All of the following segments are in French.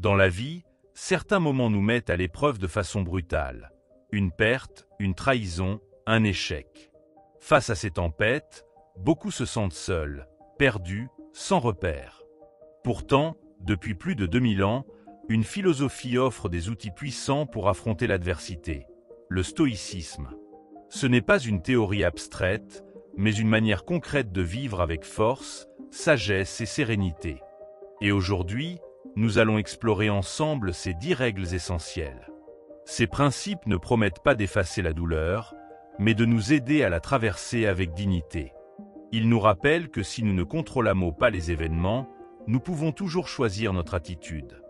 Dans la vie, certains moments nous mettent à l'épreuve de façon brutale. Une perte, une trahison, un échec. Face à ces tempêtes, beaucoup se sentent seuls, perdus, sans repère. Pourtant, depuis plus de 2000 ans, une philosophie offre des outils puissants pour affronter l'adversité. Le stoïcisme. Ce n'est pas une théorie abstraite, mais une manière concrète de vivre avec force, sagesse et sérénité. Et aujourd'hui, nous allons explorer ensemble ces 10 règles essentielles. Ces principes ne promettent pas d'effacer la douleur, mais de nous aider à la traverser avec dignité. Ils nous rappellent que si nous ne contrôlons pas les événements, nous pouvons toujours choisir notre attitude.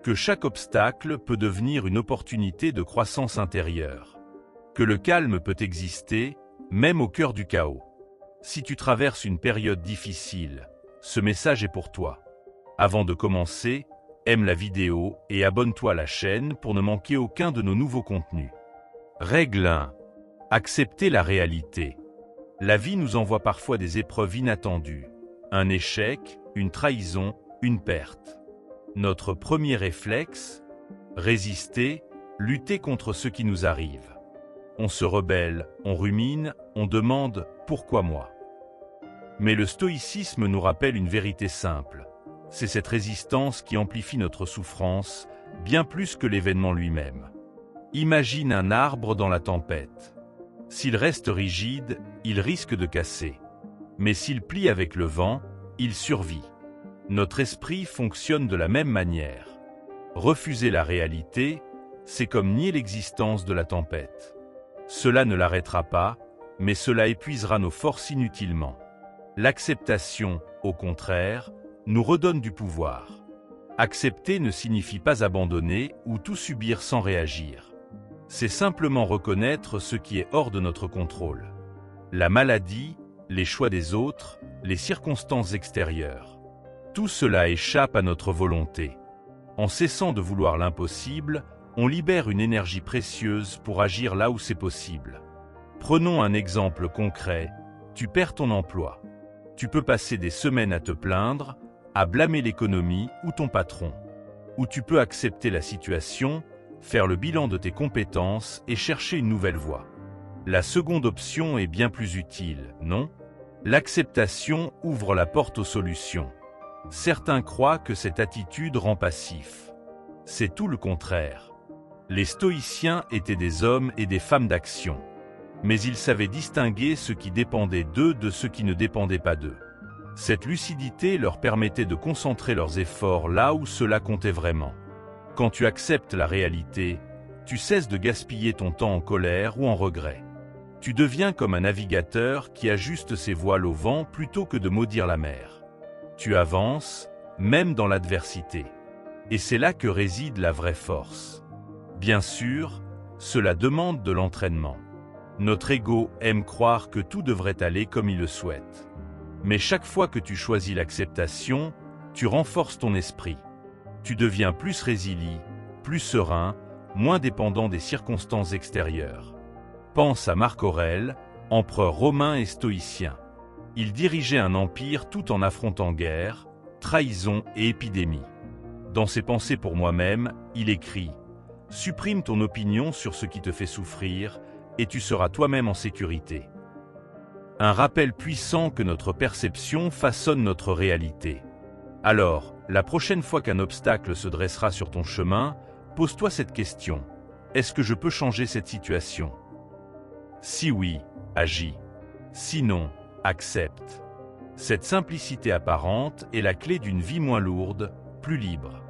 Que chaque obstacle peut devenir une opportunité de croissance intérieure. Que le calme peut exister, même au cœur du chaos. Si tu traverses une période difficile, ce message est pour toi. Avant de commencer, aime la vidéo et abonne-toi à la chaîne pour ne manquer aucun de nos nouveaux contenus. Règle 1. Accepter la réalité. La vie nous envoie parfois des épreuves inattendues. Un échec, une trahison, une perte. Notre premier réflexe, résister, lutter contre ce qui nous arrive. On se rebelle, on rumine, on demande « pourquoi moi ?» Mais le stoïcisme nous rappelle une vérité simple. C'est cette résistance qui amplifie notre souffrance, bien plus que l'événement lui-même. Imagine un arbre dans la tempête. S'il reste rigide, il risque de casser. Mais s'il plie avec le vent, il survit. Notre esprit fonctionne de la même manière. Refuser la réalité, c'est comme nier l'existence de la tempête. Cela ne l'arrêtera pas, mais cela épuisera nos forces inutilement. L'acceptation, au contraire, nous redonne du pouvoir. Accepter ne signifie pas abandonner ou tout subir sans réagir. C'est simplement reconnaître ce qui est hors de notre contrôle. La maladie, les choix des autres, les circonstances extérieures. Tout cela échappe à notre volonté. En cessant de vouloir l'impossible, on libère une énergie précieuse pour agir là où c'est possible. Prenons un exemple concret, tu perds ton emploi. Tu peux passer des semaines à te plaindre, à blâmer l'économie ou ton patron. Ou tu peux accepter la situation, faire le bilan de tes compétences et chercher une nouvelle voie. La seconde option est bien plus utile, non? L'acceptation ouvre la porte aux solutions. Certains croient que cette attitude rend passif. C'est tout le contraire. Les stoïciens étaient des hommes et des femmes d'action. Mais ils savaient distinguer ce qui dépendait d'eux de ce qui ne dépendait pas d'eux. Cette lucidité leur permettait de concentrer leurs efforts là où cela comptait vraiment. Quand tu acceptes la réalité, tu cesses de gaspiller ton temps en colère ou en regret. Tu deviens comme un navigateur qui ajuste ses voiles au vent plutôt que de maudire la mer. Tu avances, même dans l'adversité. Et c'est là que réside la vraie force. Bien sûr, cela demande de l'entraînement. Notre ego aime croire que tout devrait aller comme il le souhaite. Mais chaque fois que tu choisis l'acceptation, tu renforces ton esprit. Tu deviens plus résilient, plus serein, moins dépendant des circonstances extérieures. Pense à Marc Aurèle, empereur romain et stoïcien. Il dirigeait un empire tout en affrontant guerre, trahison et épidémie. Dans ses pensées pour moi-même, il écrit « Supprime ton opinion sur ce qui te fait souffrir et tu seras toi-même en sécurité. » Un rappel puissant que notre perception façonne notre réalité. Alors, la prochaine fois qu'un obstacle se dressera sur ton chemin, pose-toi cette question. Est-ce que je peux changer cette situation? Si oui, agis. Sinon, accepte. Cette simplicité apparente est la clé d'une vie moins lourde, plus libre.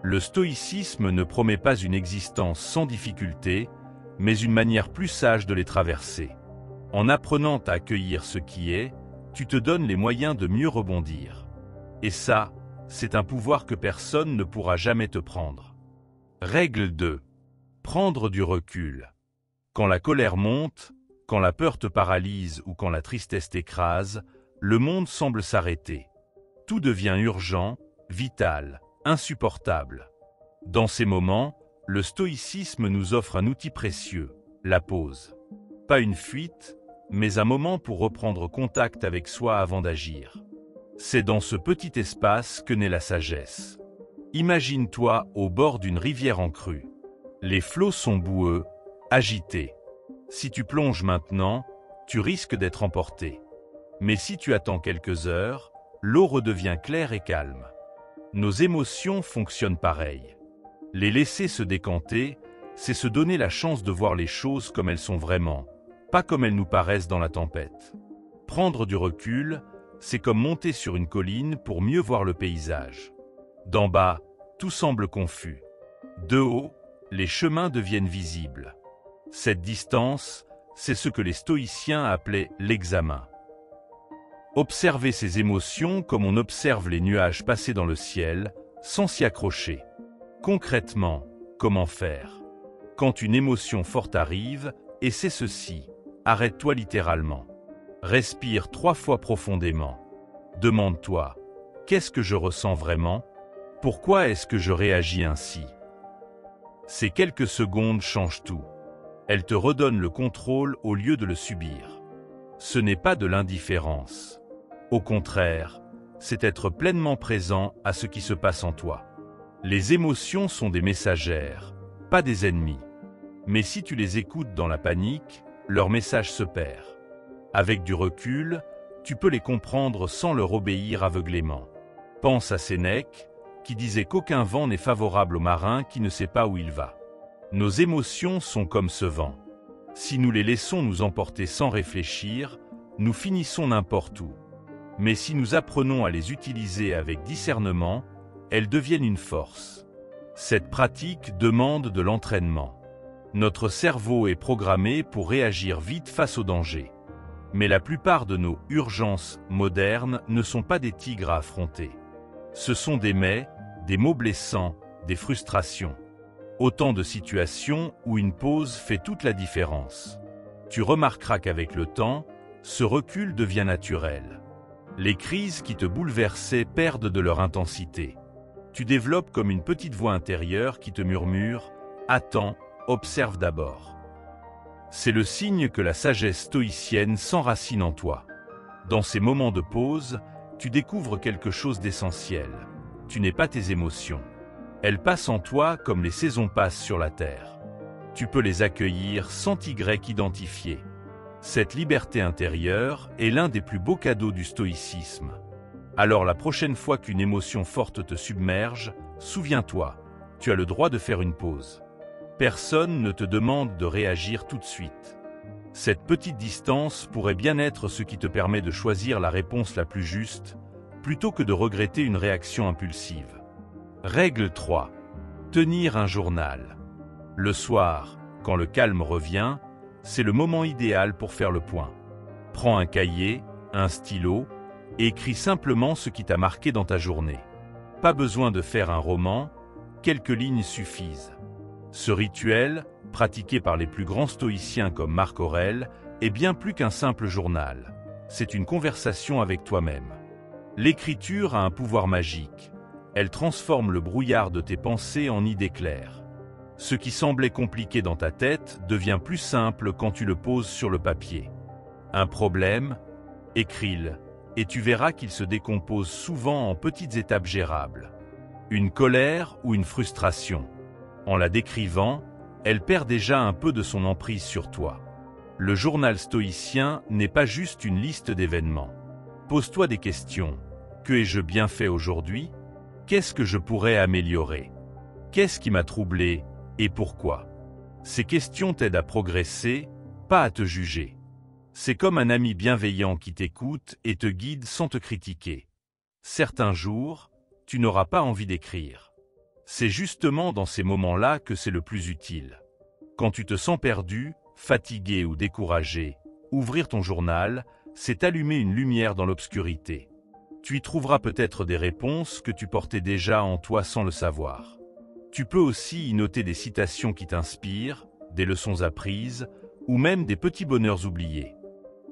Le stoïcisme ne promet pas une existence sans difficulté, mais une manière plus sage de les traverser. En apprenant à accueillir ce qui est, tu te donnes les moyens de mieux rebondir. Et ça, c'est un pouvoir que personne ne pourra jamais te prendre. Règle 2. Prendre du recul. Quand la colère monte, quand la peur te paralyse ou quand la tristesse t'écrase, le monde semble s'arrêter. Tout devient urgent, vital, insupportable. Dans ces moments, le stoïcisme nous offre un outil précieux, la pause. Pas une fuite, mais un moment pour reprendre contact avec soi avant d'agir. C'est dans ce petit espace que naît la sagesse. Imagine-toi au bord d'une rivière en crue. Les flots sont boueux, agités. Si tu plonges maintenant, tu risques d'être emporté. Mais si tu attends quelques heures, l'eau redevient claire et calme. Nos émotions fonctionnent pareil. Les laisser se décanter, c'est se donner la chance de voir les choses comme elles sont vraiment, pas comme elles nous paraissent dans la tempête. Prendre du recul, c'est comme monter sur une colline pour mieux voir le paysage. D'en bas, tout semble confus. De haut, les chemins deviennent visibles. Cette distance, c'est ce que les stoïciens appelaient l'examen. Observer ses émotions comme on observe les nuages passer dans le ciel, sans s'y accrocher. Concrètement, comment faire? Quand une émotion forte arrive, et c'est ceci, arrête-toi littéralement. Respire 3 fois profondément. Demande-toi, qu'est-ce que je ressens vraiment? Pourquoi est-ce que je réagis ainsi? Ces quelques secondes changent tout. Elles te redonnent le contrôle au lieu de le subir. Ce n'est pas de l'indifférence. Au contraire, c'est être pleinement présent à ce qui se passe en toi. Les émotions sont des messagères, pas des ennemis. Mais si tu les écoutes dans la panique, leur message se perd. Avec du recul, tu peux les comprendre sans leur obéir aveuglément. Pense à Sénèque, qui disait qu'aucun vent n'est favorable au marin qui ne sait pas où il va. Nos émotions sont comme ce vent. Si nous les laissons nous emporter sans réfléchir, nous finissons n'importe où. Mais si nous apprenons à les utiliser avec discernement, elles deviennent une force. Cette pratique demande de l'entraînement. Notre cerveau est programmé pour réagir vite face au danger. Mais la plupart de nos urgences modernes ne sont pas des tigres à affronter. Ce sont des mots blessants, des frustrations. Autant de situations où une pause fait toute la différence. Tu remarqueras qu'avec le temps, ce recul devient naturel. Les crises qui te bouleversaient perdent de leur intensité. Tu développes comme une petite voix intérieure qui te murmure « Attends, observe d'abord ». C'est le signe que la sagesse stoïcienne s'enracine en toi. Dans ces moments de pause, tu découvres quelque chose d'essentiel. Tu n'es pas tes émotions. Elles passent en toi comme les saisons passent sur la terre. Tu peux les accueillir sans Y identifié. Cette liberté intérieure est l'un des plus beaux cadeaux du stoïcisme. Alors la prochaine fois qu'une émotion forte te submerge, souviens-toi, tu as le droit de faire une pause. Personne ne te demande de réagir tout de suite. Cette petite distance pourrait bien être ce qui te permet de choisir la réponse la plus juste, plutôt que de regretter une réaction impulsive. Règle 3. Tenir un journal. Le soir, quand le calme revient, c'est le moment idéal pour faire le point. Prends un cahier, un stylo, et écris simplement ce qui t'a marqué dans ta journée. Pas besoin de faire un roman, quelques lignes suffisent. Ce rituel, pratiqué par les plus grands stoïciens comme Marc Aurèle, est bien plus qu'un simple journal. C'est une conversation avec toi-même. L'écriture a un pouvoir magique. Elle transforme le brouillard de tes pensées en idées claires. Ce qui semblait compliqué dans ta tête devient plus simple quand tu le poses sur le papier. Un problème? Écris-le, et tu verras qu'il se décompose souvent en petites étapes gérables. Une colère ou une frustration? En la décrivant, elle perd déjà un peu de son emprise sur toi. Le journal stoïcien n'est pas juste une liste d'événements. Pose-toi des questions. Que ai-je bien fait aujourd'hui? Qu'est-ce que je pourrais améliorer? Qu'est-ce qui m'a troublé et pourquoi? Ces questions t'aident à progresser, pas à te juger. C'est comme un ami bienveillant qui t'écoute et te guide sans te critiquer. Certains jours, tu n'auras pas envie d'écrire. C'est justement dans ces moments-là que c'est le plus utile. Quand tu te sens perdu, fatigué ou découragé, ouvrir ton journal, c'est allumer une lumière dans l'obscurité. Tu y trouveras peut-être des réponses que tu portais déjà en toi sans le savoir. Tu peux aussi y noter des citations qui t'inspirent, des leçons apprises, ou même des petits bonheurs oubliés.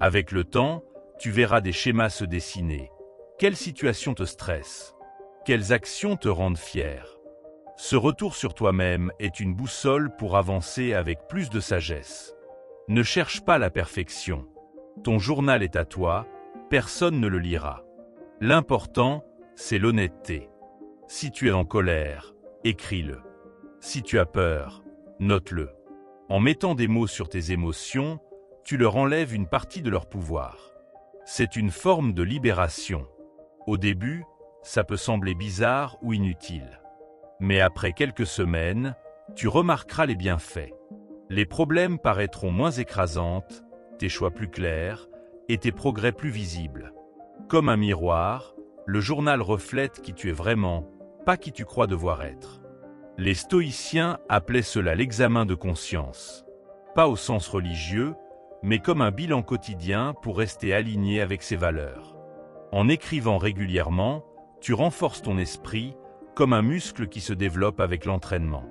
Avec le temps, tu verras des schémas se dessiner. Quelles situations te stressent? Quelles actions te rendent fier? Ce retour sur toi-même est une boussole pour avancer avec plus de sagesse. Ne cherche pas la perfection. Ton journal est à toi, personne ne le lira. L'important, c'est l'honnêteté. Si tu es en colère, écris-le. Si tu as peur, note-le. En mettant des mots sur tes émotions, tu leur enlèves une partie de leur pouvoir. C'est une forme de libération. Au début, ça peut sembler bizarre ou inutile. Mais après quelques semaines, tu remarqueras les bienfaits. Les problèmes paraîtront moins écrasantes, tes choix plus clairs et tes progrès plus visibles. Comme un miroir, le journal reflète qui tu es vraiment, pas qui tu crois devoir être. Les stoïciens appelaient cela l'examen de conscience. Pas au sens religieux, mais comme un bilan quotidien pour rester aligné avec ses valeurs. En écrivant régulièrement, tu renforces ton esprit comme un muscle qui se développe avec l'entraînement.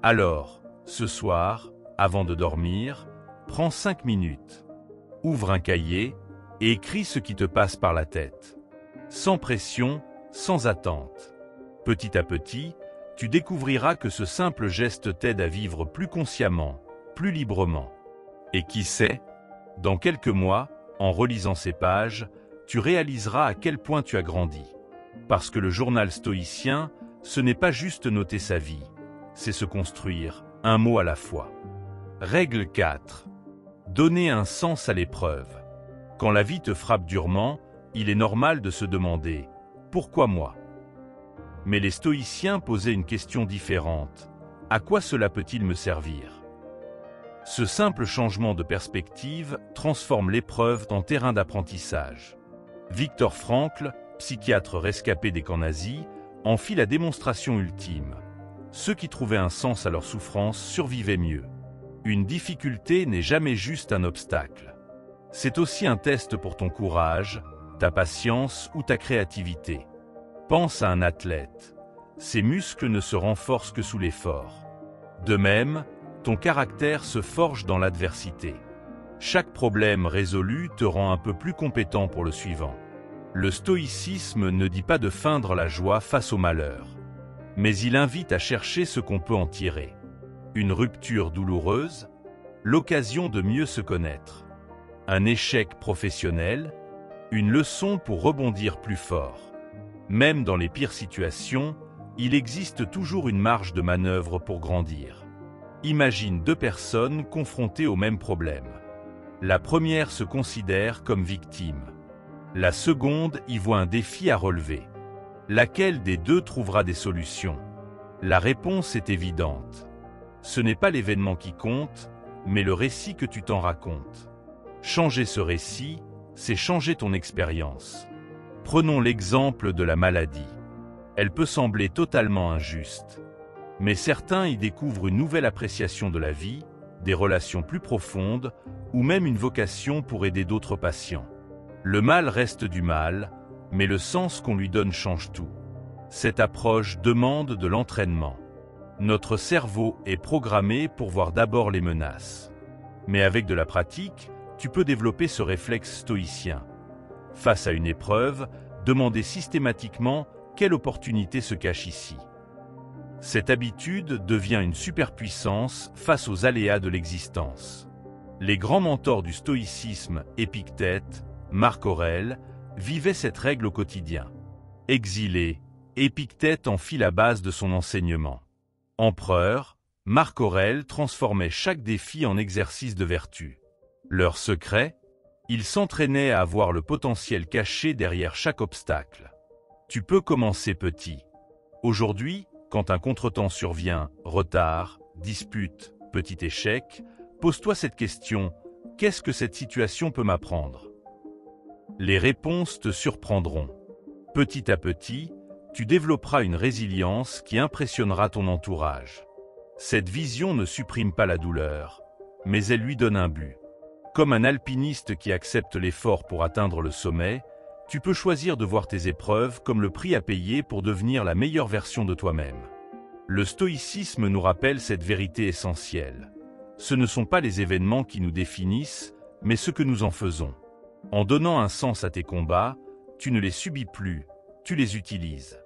Alors, ce soir, avant de dormir, prends 5 minutes. Ouvre un cahier et écris ce qui te passe par la tête. Sans pression, sans attente. Petit à petit, tu découvriras que ce simple geste t'aide à vivre plus consciemment, plus librement. Et qui sait, dans quelques mois, en relisant ces pages, tu réaliseras à quel point tu as grandi. Parce que le journal stoïcien, ce n'est pas juste noter sa vie, c'est se construire, un mot à la fois. Règle 4. Donner un sens à l'épreuve. Quand la vie te frappe durement, il est normal de se demander « Pourquoi moi ?» Mais les stoïciens posaient une question différente. À quoi cela peut-il me servir ? Ce simple changement de perspective transforme l'épreuve en terrain d'apprentissage. Viktor Frankl, psychiatre rescapé des camps nazis, en fit la démonstration ultime. Ceux qui trouvaient un sens à leur souffrance survivaient mieux. Une difficulté n'est jamais juste un obstacle. C'est aussi un test pour ton courage, ta patience ou ta créativité. Pense à un athlète. Ses muscles ne se renforcent que sous l'effort. De même, ton caractère se forge dans l'adversité. Chaque problème résolu te rend un peu plus compétent pour le suivant. Le stoïcisme ne dit pas de feindre la joie face au malheur, mais il invite à chercher ce qu'on peut en tirer. Une rupture douloureuse, l'occasion de mieux se connaître. Un échec professionnel, une leçon pour rebondir plus fort. Même dans les pires situations, il existe toujours une marge de manœuvre pour grandir. Imagine 2 personnes confrontées au même problème. La première se considère comme victime. La seconde y voit un défi à relever. Laquelle des deux trouvera des solutions? La réponse est évidente. Ce n'est pas l'événement qui compte, mais le récit que tu t'en racontes. Changer ce récit, c'est changer ton expérience. Prenons l'exemple de la maladie. Elle peut sembler totalement injuste. Mais certains y découvrent une nouvelle appréciation de la vie, des relations plus profondes, ou même une vocation pour aider d'autres patients. Le mal reste du mal, mais le sens qu'on lui donne change tout. Cette approche demande de l'entraînement. Notre cerveau est programmé pour voir d'abord les menaces. Mais avec de la pratique, tu peux développer ce réflexe stoïcien. Face à une épreuve, demandez systématiquement quelle opportunité se cache ici. Cette habitude devient une superpuissance face aux aléas de l'existence. Les grands mentors du stoïcisme, Épictète, Marc Aurèle, vivaient cette règle au quotidien. Exilé, Épictète en fit la base de son enseignement. Empereur, Marc Aurèle transformait chaque défi en exercice de vertu. Leur secret, ils s'entraînaient à voir le potentiel caché derrière chaque obstacle. Tu peux commencer petit. Aujourd'hui, quand un contretemps survient, retard, dispute, petit échec, pose-toi cette question, qu'est-ce que cette situation peut m'apprendre ? Les réponses te surprendront. Petit à petit, tu développeras une résilience qui impressionnera ton entourage. Cette vision ne supprime pas la douleur, mais elle lui donne un but. Comme un alpiniste qui accepte l'effort pour atteindre le sommet, tu peux choisir de voir tes épreuves comme le prix à payer pour devenir la meilleure version de toi-même. Le stoïcisme nous rappelle cette vérité essentielle. Ce ne sont pas les événements qui nous définissent, mais ce que nous en faisons. En donnant un sens à tes combats, tu ne les subis plus, tu les utilises.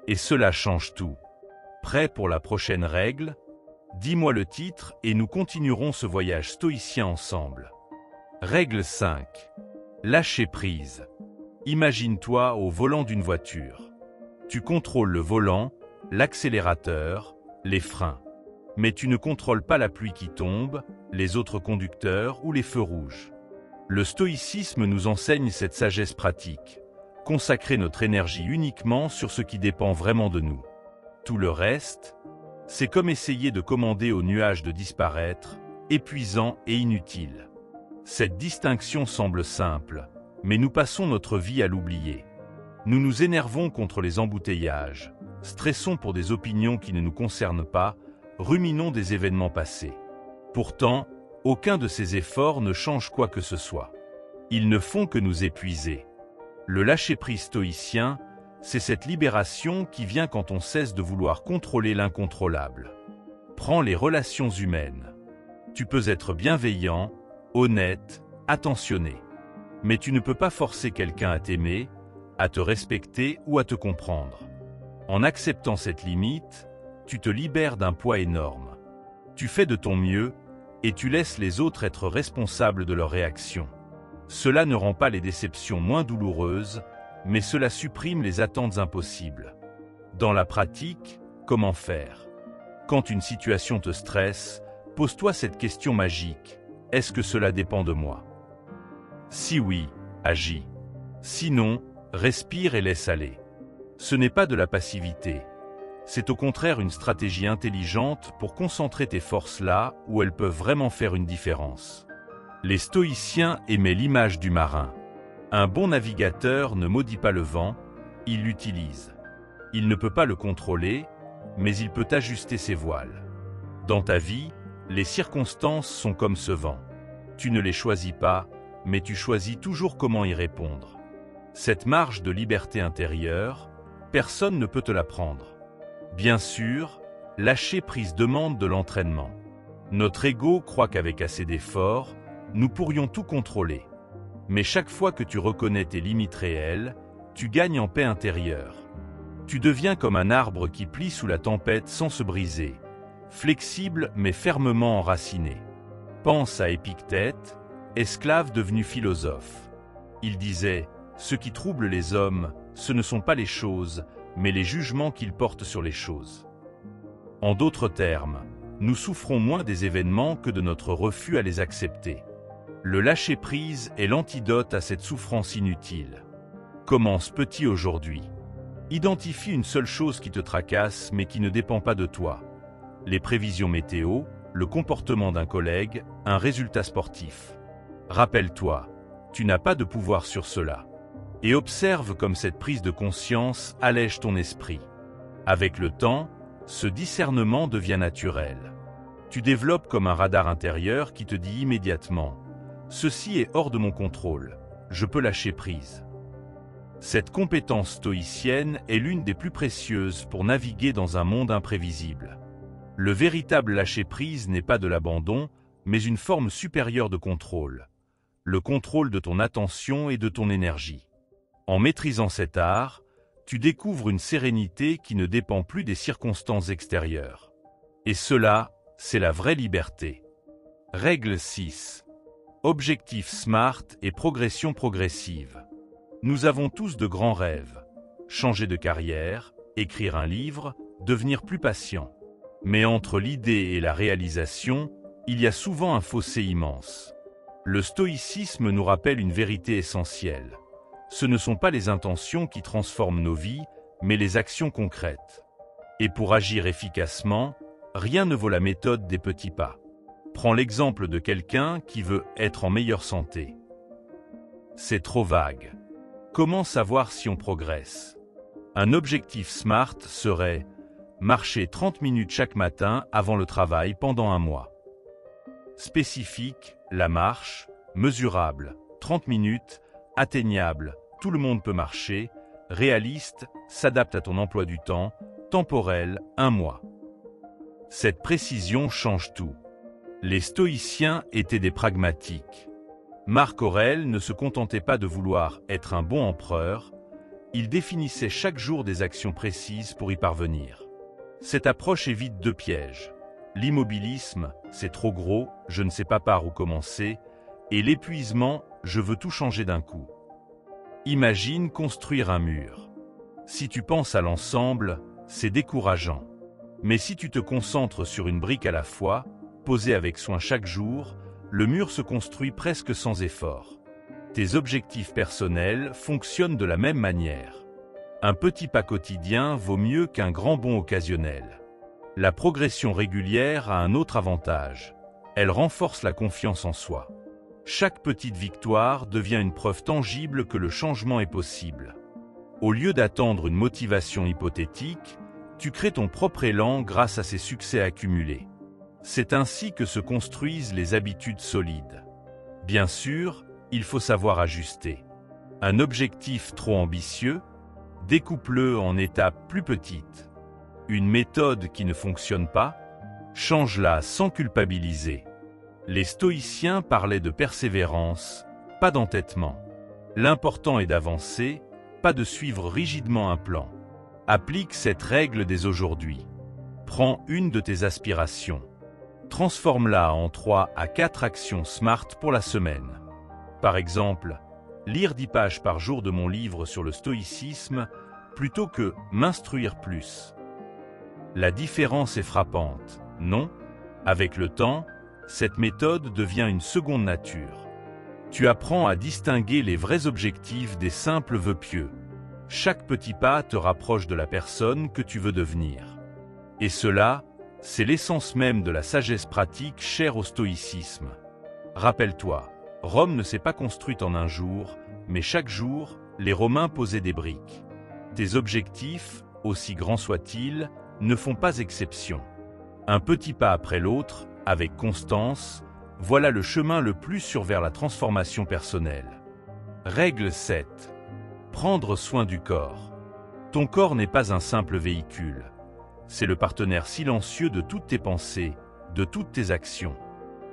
Et cela change tout. Prêt pour la prochaine règle ? Dis-moi le titre et nous continuerons ce voyage stoïcien ensemble. Règle 5. Lâcher prise. Imagine-toi au volant d'une voiture. Tu contrôles le volant, l'accélérateur, les freins. Mais tu ne contrôles pas la pluie qui tombe, les autres conducteurs ou les feux rouges. Le stoïcisme nous enseigne cette sagesse pratique. Consacrer notre énergie uniquement sur ce qui dépend vraiment de nous. Tout le reste, c'est comme essayer de commander au nuage de disparaître, épuisant et inutile. Cette distinction semble simple, mais nous passons notre vie à l'oublier. Nous nous énervons contre les embouteillages, stressons pour des opinions qui ne nous concernent pas, ruminons des événements passés. Pourtant, aucun de ces efforts ne change quoi que ce soit. Ils ne font que nous épuiser. Le lâcher-prise stoïcien, c'est cette libération qui vient quand on cesse de vouloir contrôler l'incontrôlable. Prends les relations humaines. Tu peux être bienveillant, honnête, attentionné. Mais tu ne peux pas forcer quelqu'un à t'aimer, à te respecter ou à te comprendre. En acceptant cette limite, tu te libères d'un poids énorme. Tu fais de ton mieux et tu laisses les autres être responsables de leurs réactions. Cela ne rend pas les déceptions moins douloureuses, mais cela supprime les attentes impossibles. Dans la pratique, comment faire? Quand une situation te stresse, pose-toi cette question magique. Est-ce que cela dépend de moi? Si oui, agis. Sinon, respire et laisse aller. Ce n'est pas de la passivité. C'est au contraire une stratégie intelligente pour concentrer tes forces là où elles peuvent vraiment faire une différence. Les stoïciens aimaient l'image du marin. Un bon navigateur ne maudit pas le vent, il l'utilise. Il ne peut pas le contrôler, mais il peut ajuster ses voiles. Dans ta vie, les circonstances sont comme ce vent. Tu ne les choisis pas, mais tu choisis toujours comment y répondre. Cette marge de liberté intérieure, personne ne peut te la prendre. Bien sûr, lâcher prise demande de l'entraînement. Notre ego croit qu'avec assez d'efforts, nous pourrions tout contrôler. Mais chaque fois que tu reconnais tes limites réelles, tu gagnes en paix intérieure. Tu deviens comme un arbre qui plie sous la tempête sans se briser, flexible mais fermement enraciné. Pense à Épictète, esclave devenu philosophe. Il disait « Ce qui trouble les hommes, ce ne sont pas les choses, mais les jugements qu'ils portent sur les choses. » En d'autres termes, nous souffrons moins des événements que de notre refus à les accepter. Le lâcher-prise est l'antidote à cette souffrance inutile. Commence petit aujourd'hui. Identifie une seule chose qui te tracasse mais qui ne dépend pas de toi. Les prévisions météo, le comportement d'un collègue, un résultat sportif. Rappelle-toi, tu n'as pas de pouvoir sur cela. Et observe comme cette prise de conscience allège ton esprit. Avec le temps, ce discernement devient naturel. Tu développes comme un radar intérieur qui te dit immédiatement « Ceci est hors de mon contrôle, je peux lâcher prise ». Cette compétence stoïcienne est l'une des plus précieuses pour naviguer dans un monde imprévisible. Le véritable lâcher-prise n'est pas de l'abandon, mais une forme supérieure de contrôle. Le contrôle de ton attention et de ton énergie. En maîtrisant cet art, tu découvres une sérénité qui ne dépend plus des circonstances extérieures. Et cela, c'est la vraie liberté. Règle 6. Objectif SMART et progression progressive. Nous avons tous de grands rêves. Changer de carrière, écrire un livre, devenir plus patient. Mais entre l'idée et la réalisation, il y a souvent un fossé immense. Le stoïcisme nous rappelle une vérité essentielle. Ce ne sont pas les intentions qui transforment nos vies, mais les actions concrètes. Et pour agir efficacement, rien ne vaut la méthode des petits pas. Prends l'exemple de quelqu'un qui veut être en meilleure santé. C'est trop vague. Comment savoir si on progresse? Un objectif SMART serait marcher 30 minutes chaque matin avant le travail pendant un mois. Spécifique, la marche, mesurable, 30 minutes, atteignable, tout le monde peut marcher, réaliste, s'adapte à ton emploi du temps, temporel, un mois. Cette précision change tout. Les stoïciens étaient des pragmatiques. Marc Aurèle ne se contentait pas de vouloir être un bon empereur, il définissait chaque jour des actions précises pour y parvenir. Cette approche évite deux pièges. L'immobilisme, c'est trop gros, je ne sais pas par où commencer, et l'épuisement, je veux tout changer d'un coup. Imagine construire un mur. Si tu penses à l'ensemble, c'est décourageant. Mais si tu te concentres sur une brique à la fois, posée avec soin chaque jour, le mur se construit presque sans effort. Tes objectifs personnels fonctionnent de la même manière. Un petit pas quotidien vaut mieux qu'un grand bond occasionnel. La progression régulière a un autre avantage. Elle renforce la confiance en soi. Chaque petite victoire devient une preuve tangible que le changement est possible. Au lieu d'attendre une motivation hypothétique, tu crées ton propre élan grâce à ces succès accumulés. C'est ainsi que se construisent les habitudes solides. Bien sûr, il faut savoir ajuster. Un objectif trop ambitieux, découpe-le en étapes plus petites. Une méthode qui ne fonctionne pas, change-la sans culpabiliser. Les stoïciens parlaient de persévérance, pas d'entêtement. L'important est d'avancer, pas de suivre rigidement un plan. Applique cette règle dès aujourd'hui. Prends une de tes aspirations. Transforme-la en 3 à 4 actions SMART pour la semaine. Par exemple, lire 10 pages par jour de mon livre sur le stoïcisme plutôt que m'instruire plus. La différence est frappante, non? Avec le temps, cette méthode devient une seconde nature. Tu apprends à distinguer les vrais objectifs des simples vœux pieux. Chaque petit pas te rapproche de la personne que tu veux devenir. Et cela, c'est l'essence même de la sagesse pratique chère au stoïcisme. Rappelle-toi, Rome ne s'est pas construite en un jour, mais chaque jour, les Romains posaient des briques. Tes objectifs, aussi grands soient-ils, ne font pas exception. Un petit pas après l'autre, avec constance, voilà le chemin le plus sûr vers la transformation personnelle. Règle 7. Prendre soin du corps. Ton corps n'est pas un simple véhicule. C'est le partenaire silencieux de toutes tes pensées, de toutes tes actions.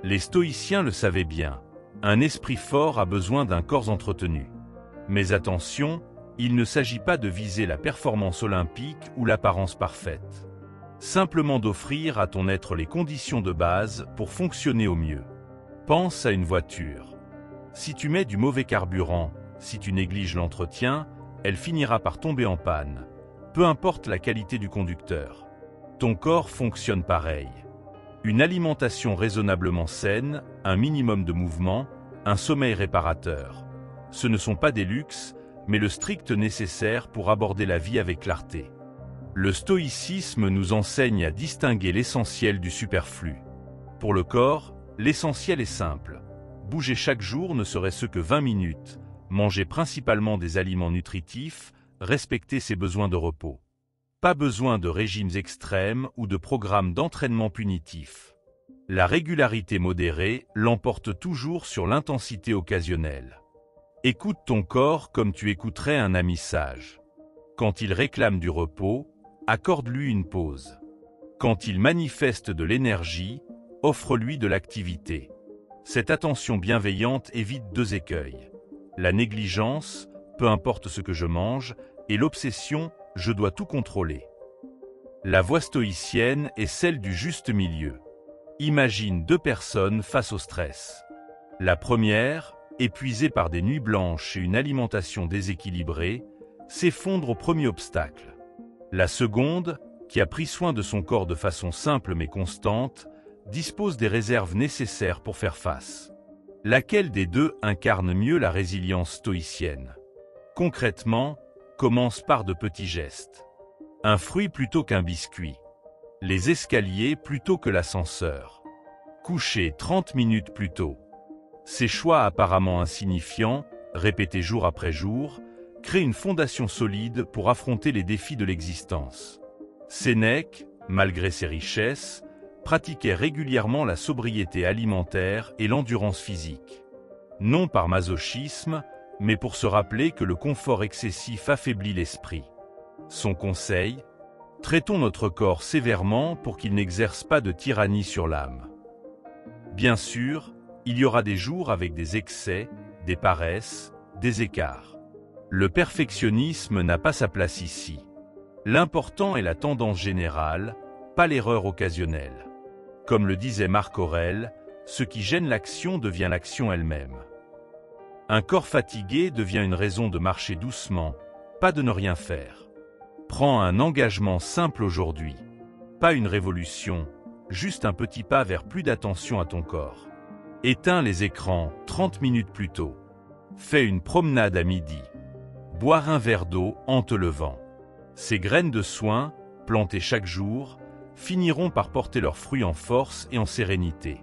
Les stoïciens le savaient bien. Un esprit fort a besoin d'un corps entretenu. Mais attention, il ne s'agit pas de viser la performance olympique ou l'apparence parfaite. Simplement d'offrir à ton être les conditions de base pour fonctionner au mieux. Pense à une voiture. Si tu mets du mauvais carburant, si tu négliges l'entretien, elle finira par tomber en panne. Peu importe la qualité du conducteur. Ton corps fonctionne pareil. Une alimentation raisonnablement saine, un minimum de mouvement, un sommeil réparateur. Ce ne sont pas des luxes, mais le strict nécessaire pour aborder la vie avec clarté. Le stoïcisme nous enseigne à distinguer l'essentiel du superflu. Pour le corps, l'essentiel est simple. Bouger chaque jour ne serait-ce que 20 minutes, manger principalement des aliments nutritifs, respecter ses besoins de repos. Pas besoin de régimes extrêmes ou de programmes d'entraînement punitifs. La régularité modérée l'emporte toujours sur l'intensité occasionnelle. Écoute ton corps comme tu écouterais un ami sage. Quand il réclame du repos, accorde-lui une pause. Quand il manifeste de l'énergie, offre-lui de l'activité. Cette attention bienveillante évite 2 écueils. La négligence, peu importe ce que je mange, et l'obsession, je dois tout contrôler. La voie stoïcienne est celle du juste milieu. Imagine 2 personnes face au stress. La première, épuisée par des nuits blanches et une alimentation déséquilibrée, s'effondre au premier obstacle. La seconde, qui a pris soin de son corps de façon simple mais constante, dispose des réserves nécessaires pour faire face. Laquelle des deux incarne mieux la résilience stoïcienne? Concrètement, commence par de petits gestes. Un fruit plutôt qu'un biscuit. Les escaliers plutôt que l'ascenseur. Coucher 30 minutes plus tôt. Ces choix apparemment insignifiants, répétés jour après jour, créent une fondation solide pour affronter les défis de l'existence. Sénèque, malgré ses richesses, pratiquait régulièrement la sobriété alimentaire et l'endurance physique. Non par masochisme, mais pour se rappeler que le confort excessif affaiblit l'esprit. Son conseil: traitons notre corps sévèrement pour qu'il n'exerce pas de tyrannie sur l'âme. Bien sûr, il y aura des jours avec des excès, des paresses, des écarts. Le perfectionnisme n'a pas sa place ici. L'important est la tendance générale, pas l'erreur occasionnelle. Comme le disait Marc Aurèle, ce qui gêne l'action devient l'action elle-même. Un corps fatigué devient une raison de marcher doucement, pas de ne rien faire. Prends un engagement simple aujourd'hui. Pas une révolution, juste un petit pas vers plus d'attention à ton corps. Éteins les écrans 30 minutes plus tôt. Fais une promenade à midi. Boire un verre d'eau en te levant. Ces graines de soin, plantées chaque jour, finiront par porter leurs fruits en force et en sérénité.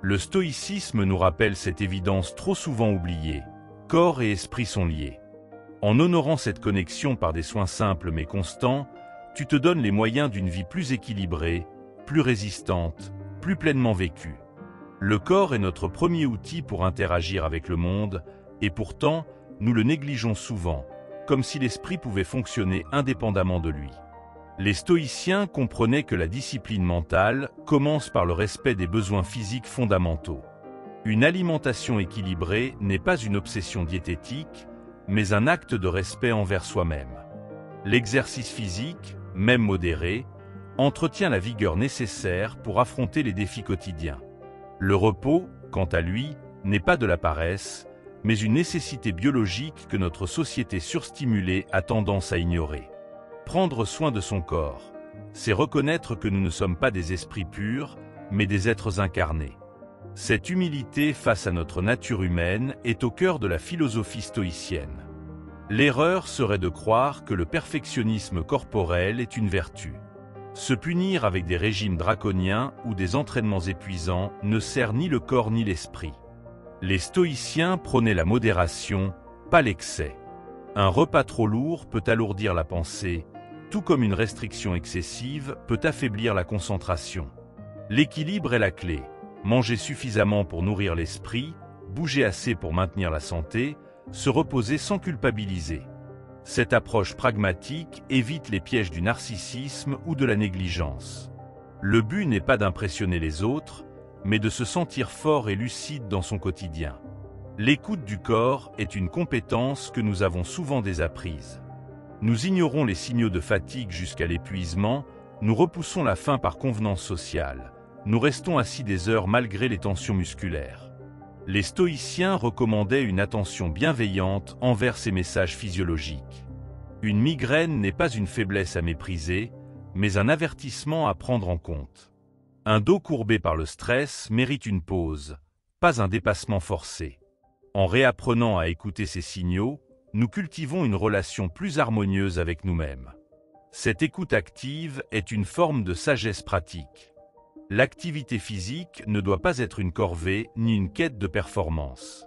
Le stoïcisme nous rappelle cette évidence trop souvent oubliée. Corps et esprit sont liés. En honorant cette connexion par des soins simples mais constants, tu te donnes les moyens d'une vie plus équilibrée, plus résistante, plus pleinement vécue. Le corps est notre premier outil pour interagir avec le monde, et pourtant, nous le négligeons souvent, comme si l'esprit pouvait fonctionner indépendamment de lui. Les stoïciens comprenaient que la discipline mentale commence par le respect des besoins physiques fondamentaux. Une alimentation équilibrée n'est pas une obsession diététique, mais un acte de respect envers soi-même. L'exercice physique, même modéré, entretient la vigueur nécessaire pour affronter les défis quotidiens. Le repos, quant à lui, n'est pas de la paresse, mais une nécessité biologique que notre société surstimulée a tendance à ignorer. Prendre soin de son corps, c'est reconnaître que nous ne sommes pas des esprits purs, mais des êtres incarnés. Cette humilité face à notre nature humaine est au cœur de la philosophie stoïcienne. L'erreur serait de croire que le perfectionnisme corporel est une vertu. Se punir avec des régimes draconiens ou des entraînements épuisants ne sert ni le corps ni l'esprit. Les stoïciens prônaient la modération, pas l'excès. Un repas trop lourd peut alourdir la pensée, tout comme une restriction excessive peut affaiblir la concentration. L'équilibre est la clé. Manger suffisamment pour nourrir l'esprit, bouger assez pour maintenir la santé, se reposer sans culpabiliser. Cette approche pragmatique évite les pièges du narcissisme ou de la négligence. Le but n'est pas d'impressionner les autres, mais de se sentir fort et lucide dans son quotidien. L'écoute du corps est une compétence que nous avons souvent désapprise. Nous ignorons les signaux de fatigue jusqu'à l'épuisement, nous repoussons la faim par convenance sociale. Nous restons assis des heures malgré les tensions musculaires. Les stoïciens recommandaient une attention bienveillante envers ces messages physiologiques. Une migraine n'est pas une faiblesse à mépriser, mais un avertissement à prendre en compte. Un dos courbé par le stress mérite une pause, pas un dépassement forcé. En réapprenant à écouter ces signaux, nous cultivons une relation plus harmonieuse avec nous-mêmes. Cette écoute active est une forme de sagesse pratique. L'activité physique ne doit pas être une corvée ni une quête de performance.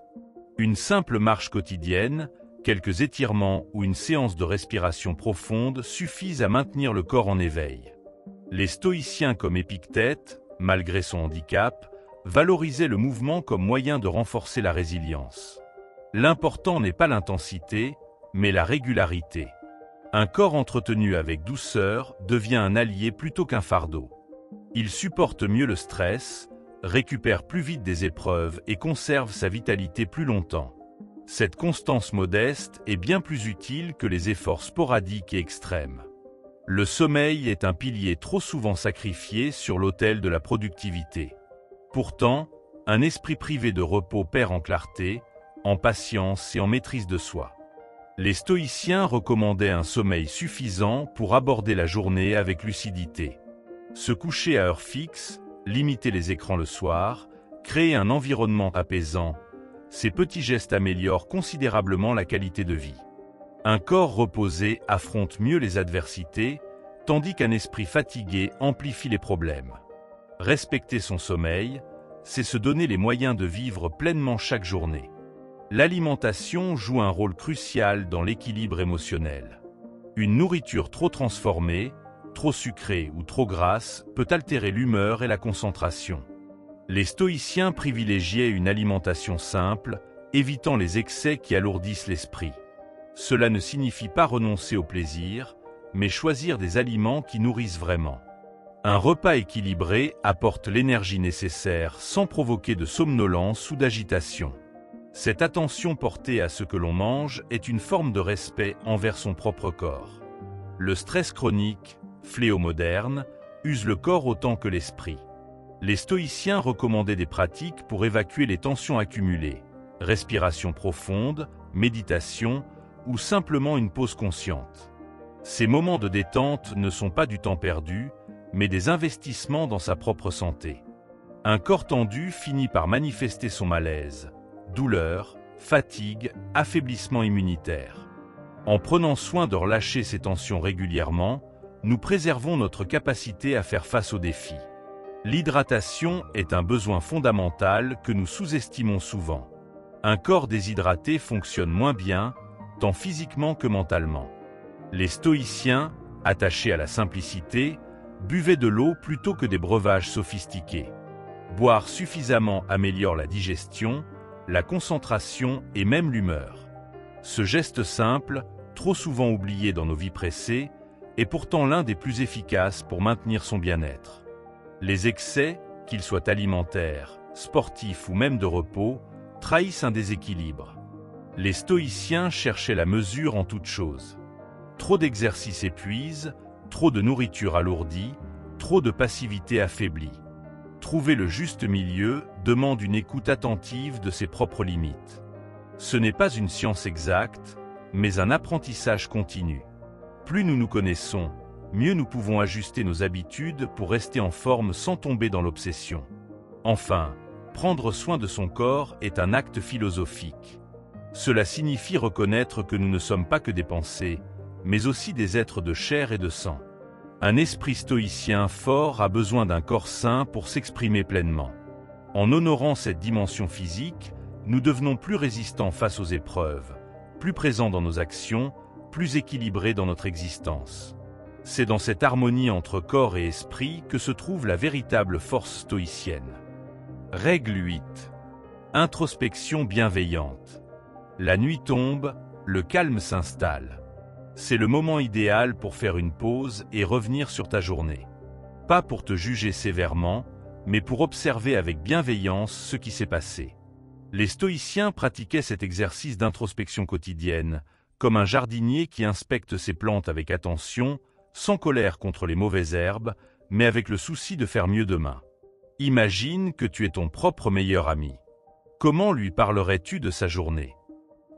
Une simple marche quotidienne, quelques étirements ou une séance de respiration profonde suffisent à maintenir le corps en éveil. Les stoïciens comme Épictète, malgré son handicap, valorisaient le mouvement comme moyen de renforcer la résilience. L'important n'est pas l'intensité, mais la régularité. Un corps entretenu avec douceur devient un allié plutôt qu'un fardeau. Il supporte mieux le stress, récupère plus vite des épreuves et conserve sa vitalité plus longtemps. Cette constance modeste est bien plus utile que les efforts sporadiques et extrêmes. Le sommeil est un pilier trop souvent sacrifié sur l'autel de la productivité. Pourtant, un esprit privé de repos perd en clarté, en patience et en maîtrise de soi. Les stoïciens recommandaient un sommeil suffisant pour aborder la journée avec lucidité. Se coucher à heure fixe, limiter les écrans le soir, créer un environnement apaisant, ces petits gestes améliorent considérablement la qualité de vie. Un corps reposé affronte mieux les adversités, tandis qu'un esprit fatigué amplifie les problèmes. Respecter son sommeil, c'est se donner les moyens de vivre pleinement chaque journée. L'alimentation joue un rôle crucial dans l'équilibre émotionnel. Une nourriture trop transformée, trop sucrée ou trop grasse peut altérer l'humeur et la concentration. Les stoïciens privilégiaient une alimentation simple, évitant les excès qui alourdissent l'esprit. Cela ne signifie pas renoncer au plaisir, mais choisir des aliments qui nourrissent vraiment. Un repas équilibré apporte l'énergie nécessaire sans provoquer de somnolence ou d'agitation. Cette attention portée à ce que l'on mange est une forme de respect envers son propre corps. Le stress chronique, fléau moderne, use le corps autant que l'esprit. Les stoïciens recommandaient des pratiques pour évacuer les tensions accumulées, respiration profonde, méditation ou simplement une pause consciente. Ces moments de détente ne sont pas du temps perdu, mais des investissements dans sa propre santé. Un corps tendu finit par manifester son malaise, douleur, fatigue, affaiblissement immunitaire. En prenant soin de relâcher ces tensions régulièrement, nous préservons notre capacité à faire face aux défis. L'hydratation est un besoin fondamental que nous sous-estimons souvent. Un corps déshydraté fonctionne moins bien, tant physiquement que mentalement. Les stoïciens, attachés à la simplicité, buvaient de l'eau plutôt que des breuvages sophistiqués. Boire suffisamment améliore la digestion, la concentration et même l'humeur. Ce geste simple, trop souvent oublié dans nos vies pressées, est pourtant l'un des plus efficaces pour maintenir son bien-être. Les excès, qu'ils soient alimentaires, sportifs ou même de repos, trahissent un déséquilibre. Les stoïciens cherchaient la mesure en toutes choses. Trop d'exercice épuise, trop de nourriture alourdie, trop de passivité affaiblie. Trouver le juste milieu demande une écoute attentive de ses propres limites. Ce n'est pas une science exacte, mais un apprentissage continu. Plus nous nous connaissons, mieux nous pouvons ajuster nos habitudes pour rester en forme sans tomber dans l'obsession. Enfin, prendre soin de son corps est un acte philosophique. Cela signifie reconnaître que nous ne sommes pas que des pensées, mais aussi des êtres de chair et de sang. Un esprit stoïcien fort a besoin d'un corps sain pour s'exprimer pleinement. En honorant cette dimension physique, nous devenons plus résistants face aux épreuves, plus présents dans nos actions, plus équilibrés dans notre existence. C'est dans cette harmonie entre corps et esprit que se trouve la véritable force stoïcienne. Règle 8. Introspection bienveillante. La nuit tombe, le calme s'installe. C'est le moment idéal pour faire une pause et revenir sur ta journée. Pas pour te juger sévèrement, mais pour observer avec bienveillance ce qui s'est passé. Les stoïciens pratiquaient cet exercice d'introspection quotidienne, comme un jardinier qui inspecte ses plantes avec attention, sans colère contre les mauvaises herbes, mais avec le souci de faire mieux demain. Imagine que tu es ton propre meilleur ami. Comment lui parlerais-tu de sa journée ?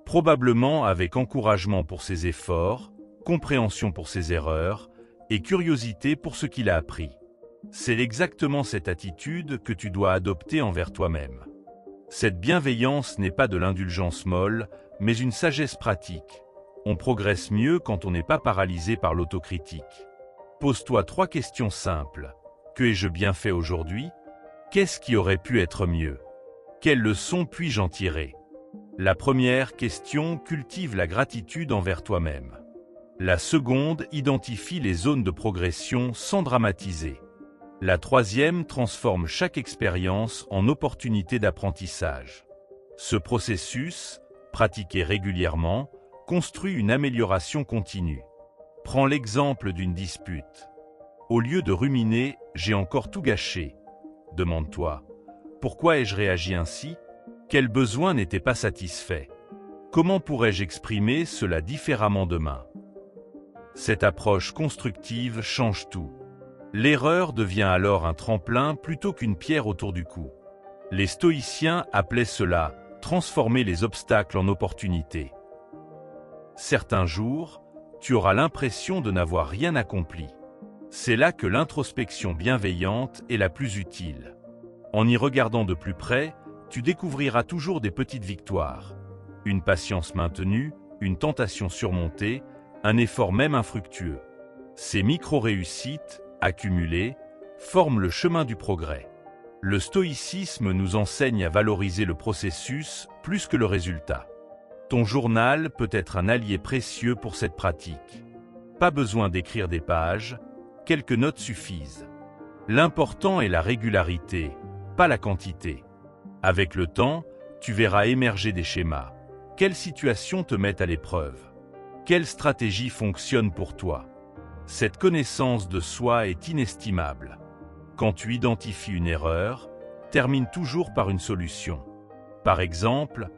Probablement avec encouragement pour ses efforts, compréhension pour ses erreurs et curiosité pour ce qu'il a appris. C'est exactement cette attitude que tu dois adopter envers toi-même. Cette bienveillance n'est pas de l'indulgence molle, mais une sagesse pratique. On progresse mieux quand on n'est pas paralysé par l'autocritique. Pose-toi 3 questions simples. Que ai-je bien fait aujourd'hui ? Qu'est-ce qui aurait pu être mieux ? Quelles leçons puis-je en tirer ? La première question cultive la gratitude envers toi-même. La seconde identifie les zones de progression sans dramatiser. La troisième transforme chaque expérience en opportunité d'apprentissage. Ce processus, pratiqué régulièrement, construit une amélioration continue. Prends l'exemple d'une dispute. Au lieu de ruminer « j'ai encore tout gâché », demande-toi « pourquoi ai-je réagi ainsi ? Quel besoin n'était pas satisfait ? Comment pourrais-je exprimer cela différemment demain ?» Cette approche constructive change tout. L'erreur devient alors un tremplin plutôt qu'une pierre autour du cou. Les stoïciens appelaient cela « transformer les obstacles en opportunités ». Certains jours, tu auras l'impression de n'avoir rien accompli. C'est là que l'introspection bienveillante est la plus utile. En y regardant de plus près, tu découvriras toujours des petites victoires. Une patience maintenue, une tentation surmontée, un effort même infructueux. Ces micro-réussites, accumulées, forment le chemin du progrès. Le stoïcisme nous enseigne à valoriser le processus plus que le résultat. Ton journal peut être un allié précieux pour cette pratique. Pas besoin d'écrire des pages, quelques notes suffisent. L'important est la régularité, pas la quantité. Avec le temps, tu verras émerger des schémas. Quelles situations te mettent à l'épreuve ? Quelle stratégie fonctionne pour toi ? Cette connaissance de soi est inestimable. Quand tu identifies une erreur, termine toujours par une solution. Par exemple,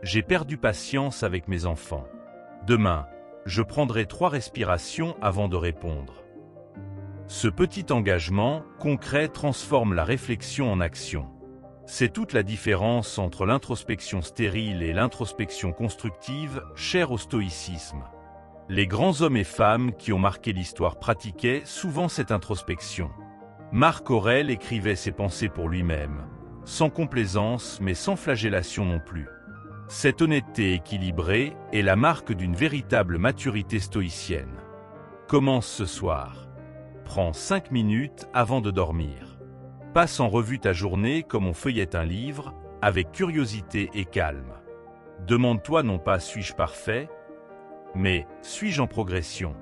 j'ai perdu patience avec mes enfants. Demain, je prendrai 3 respirations avant de répondre. Ce petit engagement concret transforme la réflexion en action. C'est toute la différence entre l'introspection stérile et l'introspection constructive, chère au stoïcisme. Les grands hommes et femmes qui ont marqué l'histoire pratiquaient souvent cette introspection. Marc Aurèle écrivait ses pensées pour lui-même, sans complaisance mais sans flagellation non plus. Cette honnêteté équilibrée est la marque d'une véritable maturité stoïcienne. Commence ce soir. Prends 5 minutes avant de dormir. Passe en revue ta journée comme on feuillette un livre, avec curiosité et calme. Demande-toi non pas suis-je parfait, mais suis-je en progression?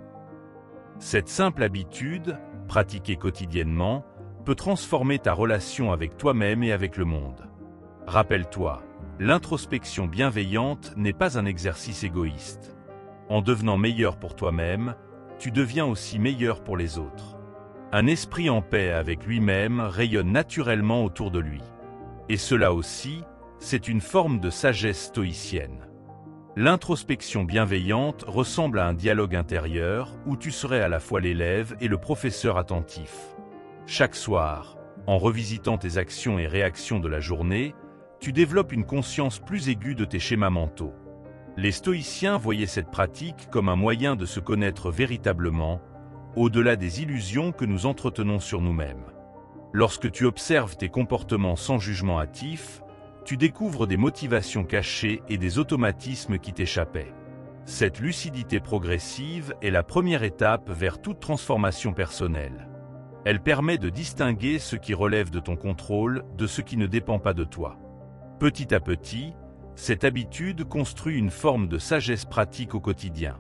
Cette simple habitude, pratiquée quotidiennement, peut transformer ta relation avec toi-même et avec le monde. Rappelle-toi, l'introspection bienveillante n'est pas un exercice égoïste. En devenant meilleur pour toi-même, tu deviens aussi meilleur pour les autres. Un esprit en paix avec lui-même rayonne naturellement autour de lui. Et cela aussi, c'est une forme de sagesse stoïcienne. L'introspection bienveillante ressemble à un dialogue intérieur où tu serais à la fois l'élève et le professeur attentif. Chaque soir, en revisitant tes actions et réactions de la journée, tu développes une conscience plus aiguë de tes schémas mentaux. Les stoïciens voyaient cette pratique comme un moyen de se connaître véritablement, au-delà des illusions que nous entretenons sur nous-mêmes. Lorsque tu observes tes comportements sans jugement hâtif, tu découvres des motivations cachées et des automatismes qui t'échappaient. Cette lucidité progressive est la première étape vers toute transformation personnelle. Elle permet de distinguer ce qui relève de ton contrôle de ce qui ne dépend pas de toi. Petit à petit, cette habitude construit une forme de sagesse pratique au quotidien.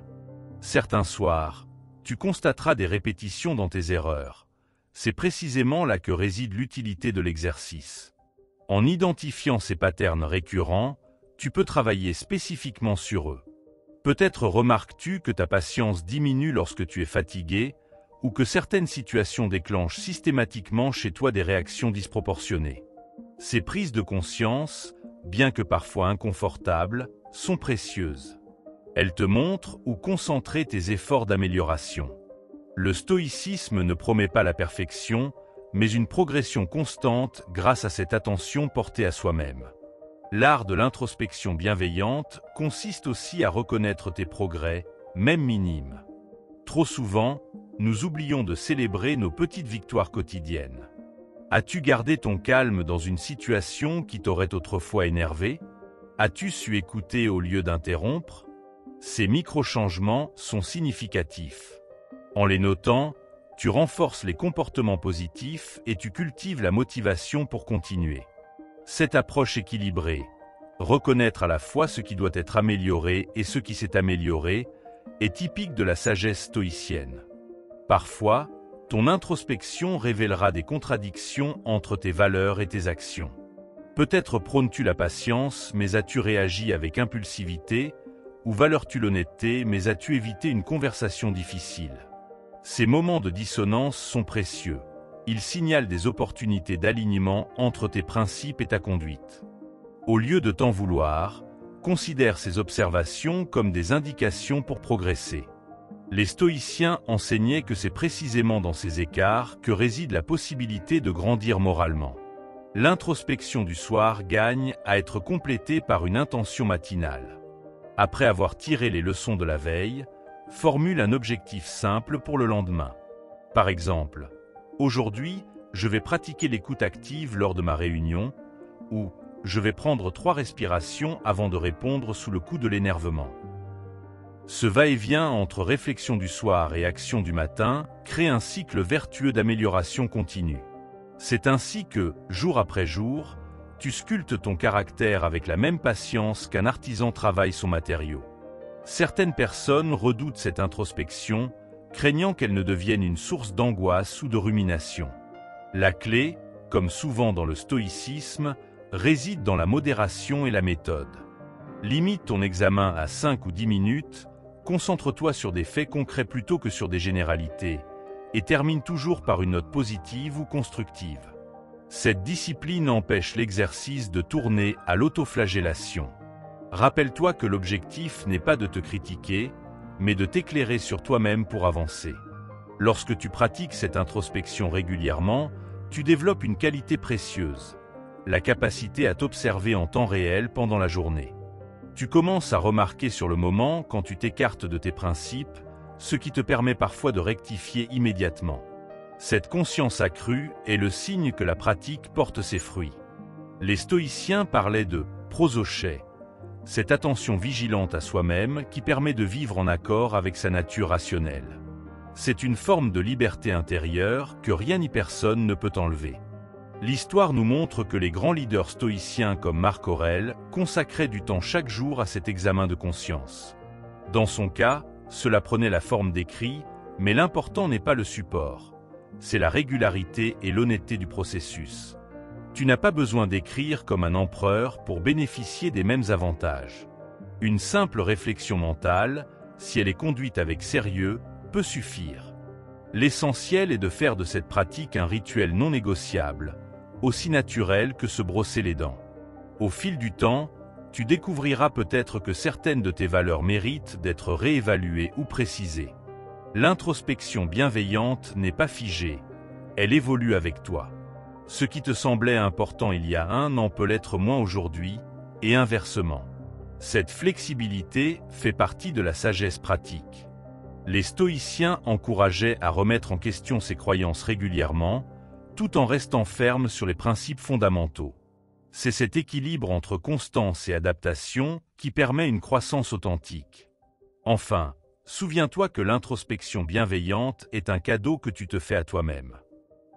Certains soirs, tu constateras des répétitions dans tes erreurs. C'est précisément là que réside l'utilité de l'exercice. En identifiant ces patterns récurrents, tu peux travailler spécifiquement sur eux. Peut-être remarques-tu que ta patience diminue lorsque tu es fatigué, ou que certaines situations déclenchent systématiquement chez toi des réactions disproportionnées. Ces prises de conscience, bien que parfois inconfortables, sont précieuses. Elles te montrent où concentrer tes efforts d'amélioration. Le stoïcisme ne promet pas la perfection, mais une progression constante grâce à cette attention portée à soi-même. L'art de l'introspection bienveillante consiste aussi à reconnaître tes progrès, même minimes. Trop souvent, nous oublions de célébrer nos petites victoires quotidiennes. As-tu gardé ton calme dans une situation qui t'aurait autrefois énervé? As-tu su écouter au lieu d'interrompre? Ces micro-changements sont significatifs. En les notant, tu renforces les comportements positifs et tu cultives la motivation pour continuer. Cette approche équilibrée, reconnaître à la fois ce qui doit être amélioré et ce qui s'est amélioré, est typique de la sagesse stoïcienne. Parfois, ton introspection révélera des contradictions entre tes valeurs et tes actions. Peut-être prônes-tu la patience, mais as-tu réagi avec impulsivité, ou valores-tu l'honnêteté, mais as-tu évité une conversation difficile? Ces moments de dissonance sont précieux. Ils signalent des opportunités d'alignement entre tes principes et ta conduite. Au lieu de t'en vouloir, considère ces observations comme des indications pour progresser. Les stoïciens enseignaient que c'est précisément dans ces écarts que réside la possibilité de grandir moralement. L'introspection du soir gagne à être complétée par une intention matinale. Après avoir tiré les leçons de la veille, formule un objectif simple pour le lendemain. Par exemple, aujourd'hui, je vais pratiquer l'écoute active lors de ma réunion, ou je vais prendre 3 respirations avant de répondre sous le coup de l'énervement. Ce va-et-vient entre réflexion du soir et action du matin crée un cycle vertueux d'amélioration continue. C'est ainsi que, jour après jour, tu sculptes ton caractère avec la même patience qu'un artisan travaille son matériau. Certaines personnes redoutent cette introspection, craignant qu'elle ne devienne une source d'angoisse ou de rumination. La clé, comme souvent dans le stoïcisme, réside dans la modération et la méthode. Limite ton examen à 5 ou 10 minutes, concentre-toi sur des faits concrets plutôt que sur des généralités, et termine toujours par une note positive ou constructive. Cette discipline empêche l'exercice de tourner à l'autoflagellation. Rappelle-toi que l'objectif n'est pas de te critiquer, mais de t'éclairer sur toi-même pour avancer. Lorsque tu pratiques cette introspection régulièrement, tu développes une qualité précieuse, la capacité à t'observer en temps réel pendant la journée. Tu commences à remarquer sur le moment quand tu t'écartes de tes principes, ce qui te permet parfois de rectifier immédiatement. Cette conscience accrue est le signe que la pratique porte ses fruits. Les stoïciens parlaient de prosoché, cette attention vigilante à soi-même qui permet de vivre en accord avec sa nature rationnelle. C'est une forme de liberté intérieure que rien ni personne ne peut enlever. L'histoire nous montre que les grands leaders stoïciens comme Marc Aurèle consacraient du temps chaque jour à cet examen de conscience. Dans son cas, cela prenait la forme d'écrits, mais l'important n'est pas le support. C'est la régularité et l'honnêteté du processus. Tu n'as pas besoin d'écrire comme un empereur pour bénéficier des mêmes avantages. Une simple réflexion mentale, si elle est conduite avec sérieux, peut suffire. L'essentiel est de faire de cette pratique un rituel non négociable, aussi naturel que se brosser les dents. Au fil du temps, tu découvriras peut-être que certaines de tes valeurs méritent d'être réévaluées ou précisées. L'introspection bienveillante n'est pas figée, elle évolue avec toi. Ce qui te semblait important il y a un an peut l'être moins aujourd'hui, et inversement. Cette flexibilité fait partie de la sagesse pratique. Les stoïciens encourageaient à remettre en question ses croyances régulièrement, tout en restant fermes sur les principes fondamentaux. C'est cet équilibre entre constance et adaptation qui permet une croissance authentique. Enfin, souviens-toi que l'introspection bienveillante est un cadeau que tu te fais à toi-même.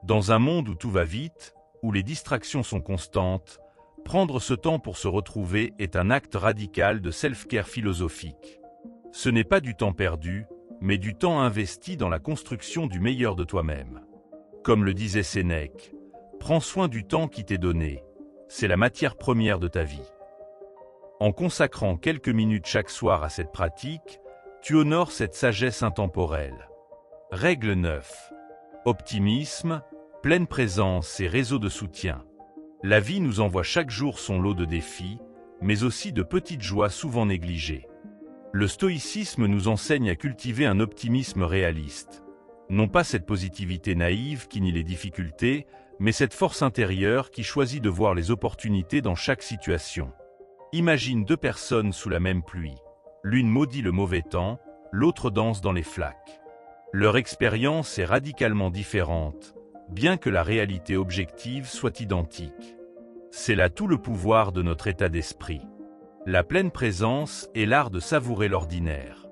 Dans un monde où tout va vite, où les distractions sont constantes, prendre ce temps pour se retrouver est un acte radical de self-care philosophique. Ce n'est pas du temps perdu, mais du temps investi dans la construction du meilleur de toi-même. Comme le disait Sénèque, prends soin du temps qui t'est donné, c'est la matière première de ta vie. En consacrant quelques minutes chaque soir à cette pratique, tu honores cette sagesse intemporelle. Règle 9. Optimisme, pleine présence et réseau de soutien. La vie nous envoie chaque jour son lot de défis, mais aussi de petites joies souvent négligées. Le stoïcisme nous enseigne à cultiver un optimisme réaliste. Non pas cette positivité naïve qui nie les difficultés, mais cette force intérieure qui choisit de voir les opportunités dans chaque situation. Imagine deux personnes sous la même pluie. L'une maudit le mauvais temps, l'autre danse dans les flaques. Leur expérience est radicalement différente, bien que la réalité objective soit identique. C'est là tout le pouvoir de notre état d'esprit. La pleine présence est l'art de savourer l'ordinaire.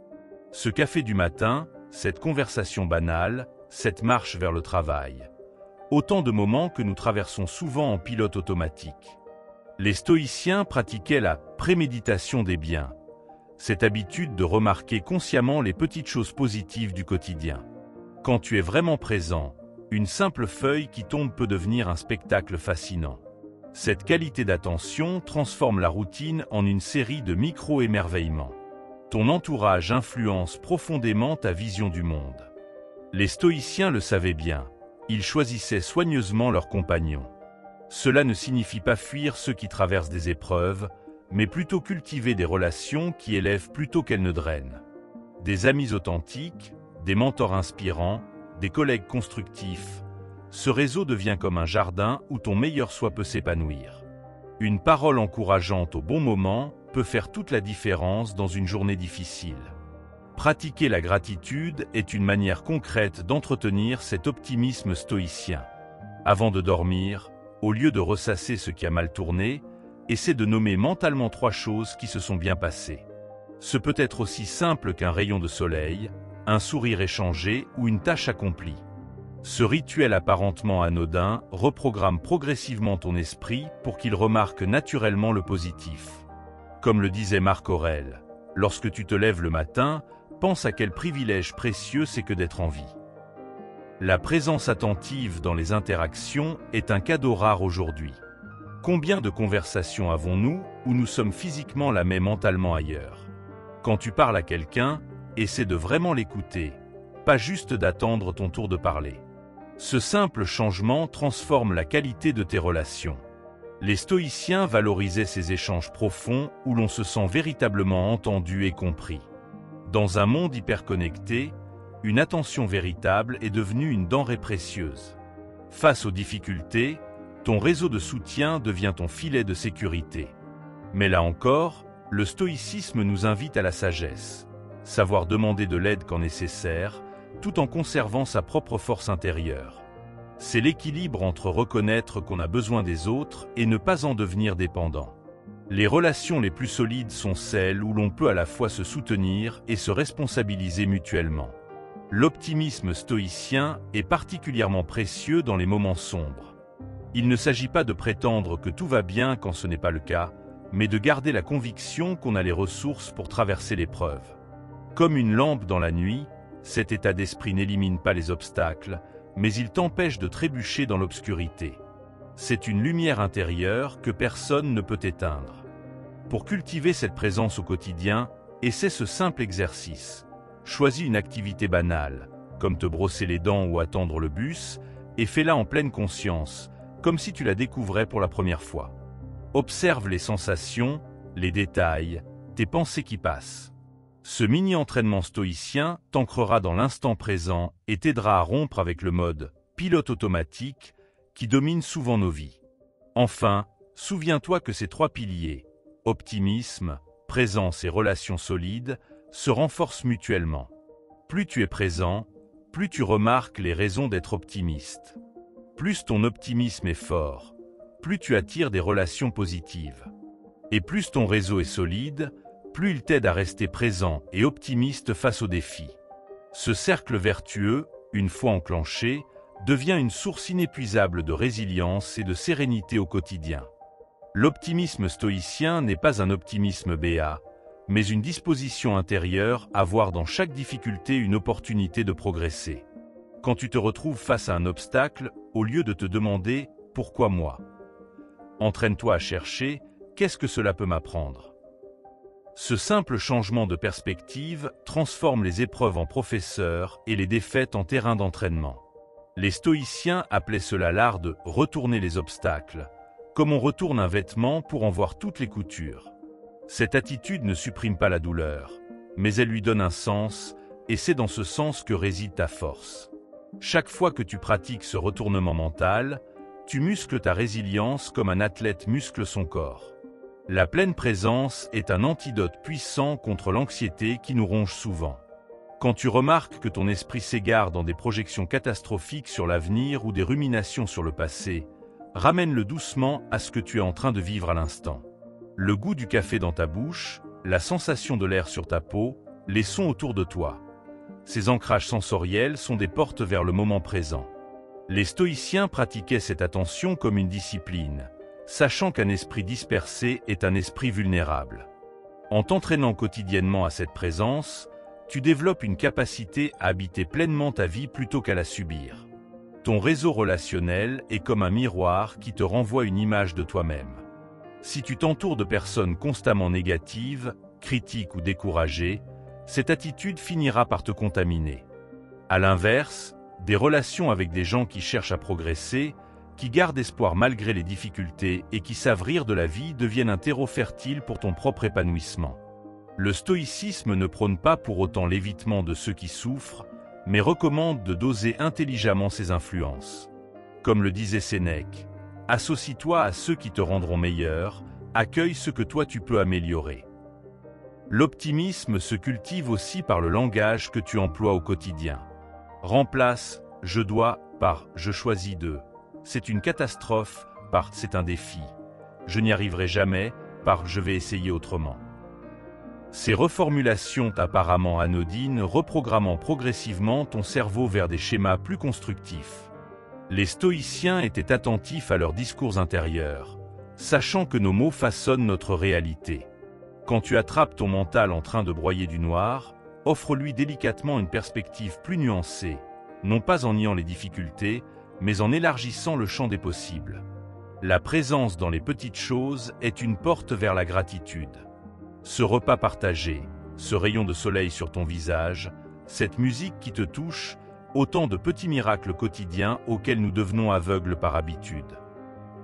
Ce café du matin, cette conversation banale, cette marche vers le travail. Autant de moments que nous traversons souvent en pilote automatique. Les stoïciens pratiquaient la préméditation des biens, cette habitude de remarquer consciemment les petites choses positives du quotidien. Quand tu es vraiment présent, une simple feuille qui tombe peut devenir un spectacle fascinant. Cette qualité d'attention transforme la routine en une série de micro-émerveillements. Ton entourage influence profondément ta vision du monde. Les stoïciens le savaient bien, ils choisissaient soigneusement leurs compagnons. Cela ne signifie pas fuir ceux qui traversent des épreuves, mais plutôt cultiver des relations qui élèvent plutôt qu'elles ne drainent. Des amis authentiques, des mentors inspirants, des collègues constructifs, ce réseau devient comme un jardin où ton meilleur soi peut s'épanouir. Une parole encourageante au bon moment peut faire toute la différence dans une journée difficile. Pratiquer la gratitude est une manière concrète d'entretenir cet optimisme stoïcien. Avant de dormir, au lieu de ressasser ce qui a mal tourné, essaie de nommer mentalement 3 choses qui se sont bien passées. Ce peut être aussi simple qu'un rayon de soleil, un sourire échangé ou une tâche accomplie. Ce rituel apparentement anodin reprogramme progressivement ton esprit pour qu'il remarque naturellement le positif. Comme le disait Marc Aurèle, lorsque tu te lèves le matin, pense à quel privilège précieux c'est que d'être en vie. La présence attentive dans les interactions est un cadeau rare aujourd'hui. Combien de conversations avons-nous où nous sommes physiquement là mais mentalement ailleurs? Quand tu parles à quelqu'un, essaie de vraiment l'écouter, pas juste d'attendre ton tour de parler. Ce simple changement transforme la qualité de tes relations. Les stoïciens valorisaient ces échanges profonds où l'on se sent véritablement entendu et compris. Dans un monde hyperconnecté, une attention véritable est devenue une denrée précieuse. Face aux difficultés, ton réseau de soutien devient ton filet de sécurité. Mais là encore, Le stoïcisme nous invite à la sagesse, savoir demander de l'aide quand nécessaire, tout en conservant sa propre force intérieure. C'est l'équilibre entre reconnaître qu'on a besoin des autres et ne pas en devenir dépendant. Les relations les plus solides sont celles où l'on peut à la fois se soutenir et se responsabiliser mutuellement. L'optimisme stoïcien est particulièrement précieux dans les moments sombres. Il ne s'agit pas de prétendre que tout va bien quand ce n'est pas le cas, mais de garder la conviction qu'on a les ressources pour traverser l'épreuve. Comme une lampe dans la nuit, cet état d'esprit n'élimine pas les obstacles, mais il t'empêche de trébucher dans l'obscurité. C'est une lumière intérieure que personne ne peut éteindre. Pour cultiver cette présence au quotidien, essaie ce simple exercice. Choisis une activité banale, comme te brosser les dents ou attendre le bus, et fais-la en pleine conscience, comme si tu la découvrais pour la première fois. Observe les sensations, les détails, tes pensées qui passent. Ce mini-entraînement stoïcien t'ancrera dans l'instant présent et t'aidera à rompre avec le mode pilote automatique qui domine souvent nos vies. Enfin, souviens-toi que ces trois piliers, optimisme, présence et relations solides, se renforcent mutuellement. Plus tu es présent, plus tu remarques les raisons d'être optimiste. Plus ton optimisme est fort, plus tu attires des relations positives. Et plus ton réseau est solide, plus il t'aide à rester présent et optimiste face aux défis. Ce cercle vertueux, une fois enclenché, devient une source inépuisable de résilience et de sérénité au quotidien. L'optimisme stoïcien n'est pas un optimisme béat, mais une disposition intérieure à voir dans chaque difficulté une opportunité de progresser. Quand tu te retrouves face à un obstacle, au lieu de te demander « Pourquoi moi ?», entraîne-toi à chercher « Qu'est-ce que cela peut m'apprendre ?» Ce simple changement de perspective transforme les épreuves en professeurs et les défaites en terrain d'entraînement. Les stoïciens appelaient cela l'art de « retourner les obstacles », comme on retourne un vêtement pour en voir toutes les coutures. Cette attitude ne supprime pas la douleur, mais elle lui donne un sens, et c'est dans ce sens que réside ta force. Chaque fois que tu pratiques ce retournement mental, tu muscles ta résilience comme un athlète muscle son corps. La pleine présence est un antidote puissant contre l'anxiété qui nous ronge souvent. Quand tu remarques que ton esprit s'égare dans des projections catastrophiques sur l'avenir ou des ruminations sur le passé, ramène-le doucement à ce que tu es en train de vivre à l'instant. Le goût du café dans ta bouche, la sensation de l'air sur ta peau, les sons autour de toi. Ces ancrages sensoriels sont des portes vers le moment présent. Les stoïciens pratiquaient cette attention comme une discipline, sachant qu'un esprit dispersé est un esprit vulnérable. En t'entraînant quotidiennement à cette présence, tu développes une capacité à habiter pleinement ta vie plutôt qu'à la subir. Ton réseau relationnel est comme un miroir qui te renvoie une image de toi-même. Si tu t'entoures de personnes constamment négatives, critiques ou découragées, cette attitude finira par te contaminer. À l'inverse, des relations avec des gens qui cherchent à progresser, qui gardent espoir malgré les difficultés et qui savent rire de la vie deviennent un terreau fertile pour ton propre épanouissement. Le stoïcisme ne prône pas pour autant l'évitement de ceux qui souffrent, mais recommande de doser intelligemment ses influences. Comme le disait Sénèque, associe-toi à ceux qui te rendront meilleur, accueille ce que toi tu peux améliorer. L'optimisme se cultive aussi par le langage que tu emploies au quotidien. Remplace « je dois » par « je choisis de ». C'est une catastrophe par « c'est un défi ». Je n'y arriverai jamais par « je vais essayer autrement ». Ces reformulations apparemment anodines reprogrammant progressivement ton cerveau vers des schémas plus constructifs. Les stoïciens étaient attentifs à leurs discours intérieurs, sachant que nos mots façonnent notre réalité. Quand tu attrapes ton mental en train de broyer du noir, offre-lui délicatement une perspective plus nuancée, non pas en niant les difficultés, mais en élargissant le champ des possibles. La présence dans les petites choses est une porte vers la gratitude. Ce repas partagé, ce rayon de soleil sur ton visage, cette musique qui te touche, autant de petits miracles quotidiens auxquels nous devenons aveugles par habitude.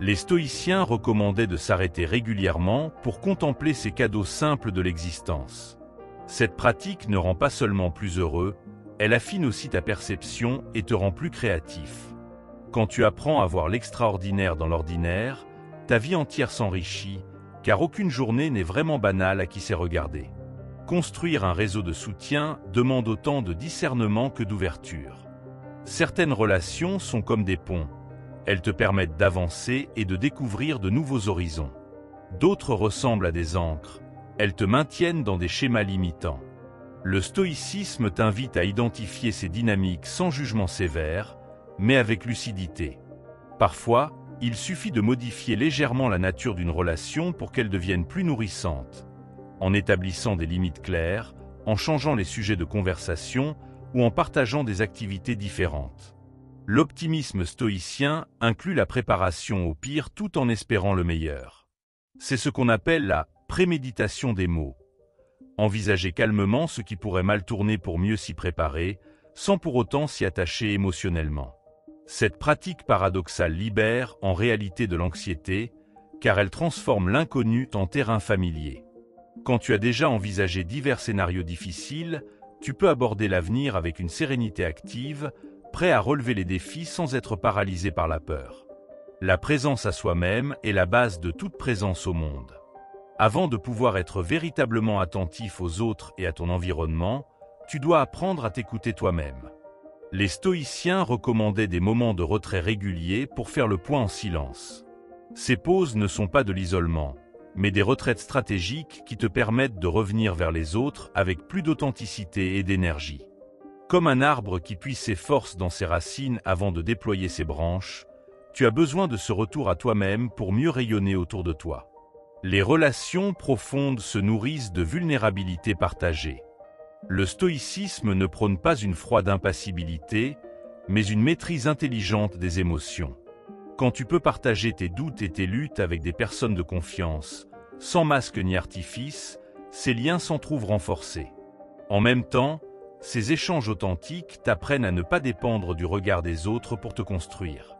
Les stoïciens recommandaient de s'arrêter régulièrement pour contempler ces cadeaux simples de l'existence. Cette pratique ne rend pas seulement plus heureux, elle affine aussi ta perception et te rend plus créatif. Quand tu apprends à voir l'extraordinaire dans l'ordinaire, ta vie entière s'enrichit, car aucune journée n'est vraiment banale à qui sait regarder. Construire un réseau de soutien demande autant de discernement que d'ouverture. Certaines relations sont comme des ponts. Elles te permettent d'avancer et de découvrir de nouveaux horizons. D'autres ressemblent à des ancres. Elles te maintiennent dans des schémas limitants. Le stoïcisme t'invite à identifier ces dynamiques sans jugement sévère, mais avec lucidité. Parfois, il suffit de modifier légèrement la nature d'une relation pour qu'elle devienne plus nourrissante, en établissant des limites claires, en changeant les sujets de conversation ou en partageant des activités différentes. L'optimisme stoïcien inclut la préparation au pire tout en espérant le meilleur. C'est ce qu'on appelle la préméditation des maux. Envisager calmement ce qui pourrait mal tourner pour mieux s'y préparer, sans pour autant s'y attacher émotionnellement. Cette pratique paradoxale libère en réalité de l'anxiété, car elle transforme l'inconnu en terrain familier. Quand tu as déjà envisagé divers scénarios difficiles, tu peux aborder l'avenir avec une sérénité active, prêt à relever les défis sans être paralysé par la peur. La présence à soi-même est la base de toute présence au monde. Avant de pouvoir être véritablement attentif aux autres et à ton environnement, tu dois apprendre à t'écouter toi-même. Les stoïciens recommandaient des moments de retrait réguliers pour faire le point en silence. Ces pauses ne sont pas de l'isolement, mais des retraites stratégiques qui te permettent de revenir vers les autres avec plus d'authenticité et d'énergie. Comme un arbre qui puise ses forces dans ses racines avant de déployer ses branches, tu as besoin de ce retour à toi-même pour mieux rayonner autour de toi. Les relations profondes se nourrissent de vulnérabilité partagée. Le stoïcisme ne prône pas une froide impassibilité, mais une maîtrise intelligente des émotions. Quand tu peux partager tes doutes et tes luttes avec des personnes de confiance, sans masque ni artifice, ces liens s'en trouvent renforcés. En même temps, ces échanges authentiques t'apprennent à ne pas dépendre du regard des autres pour te construire.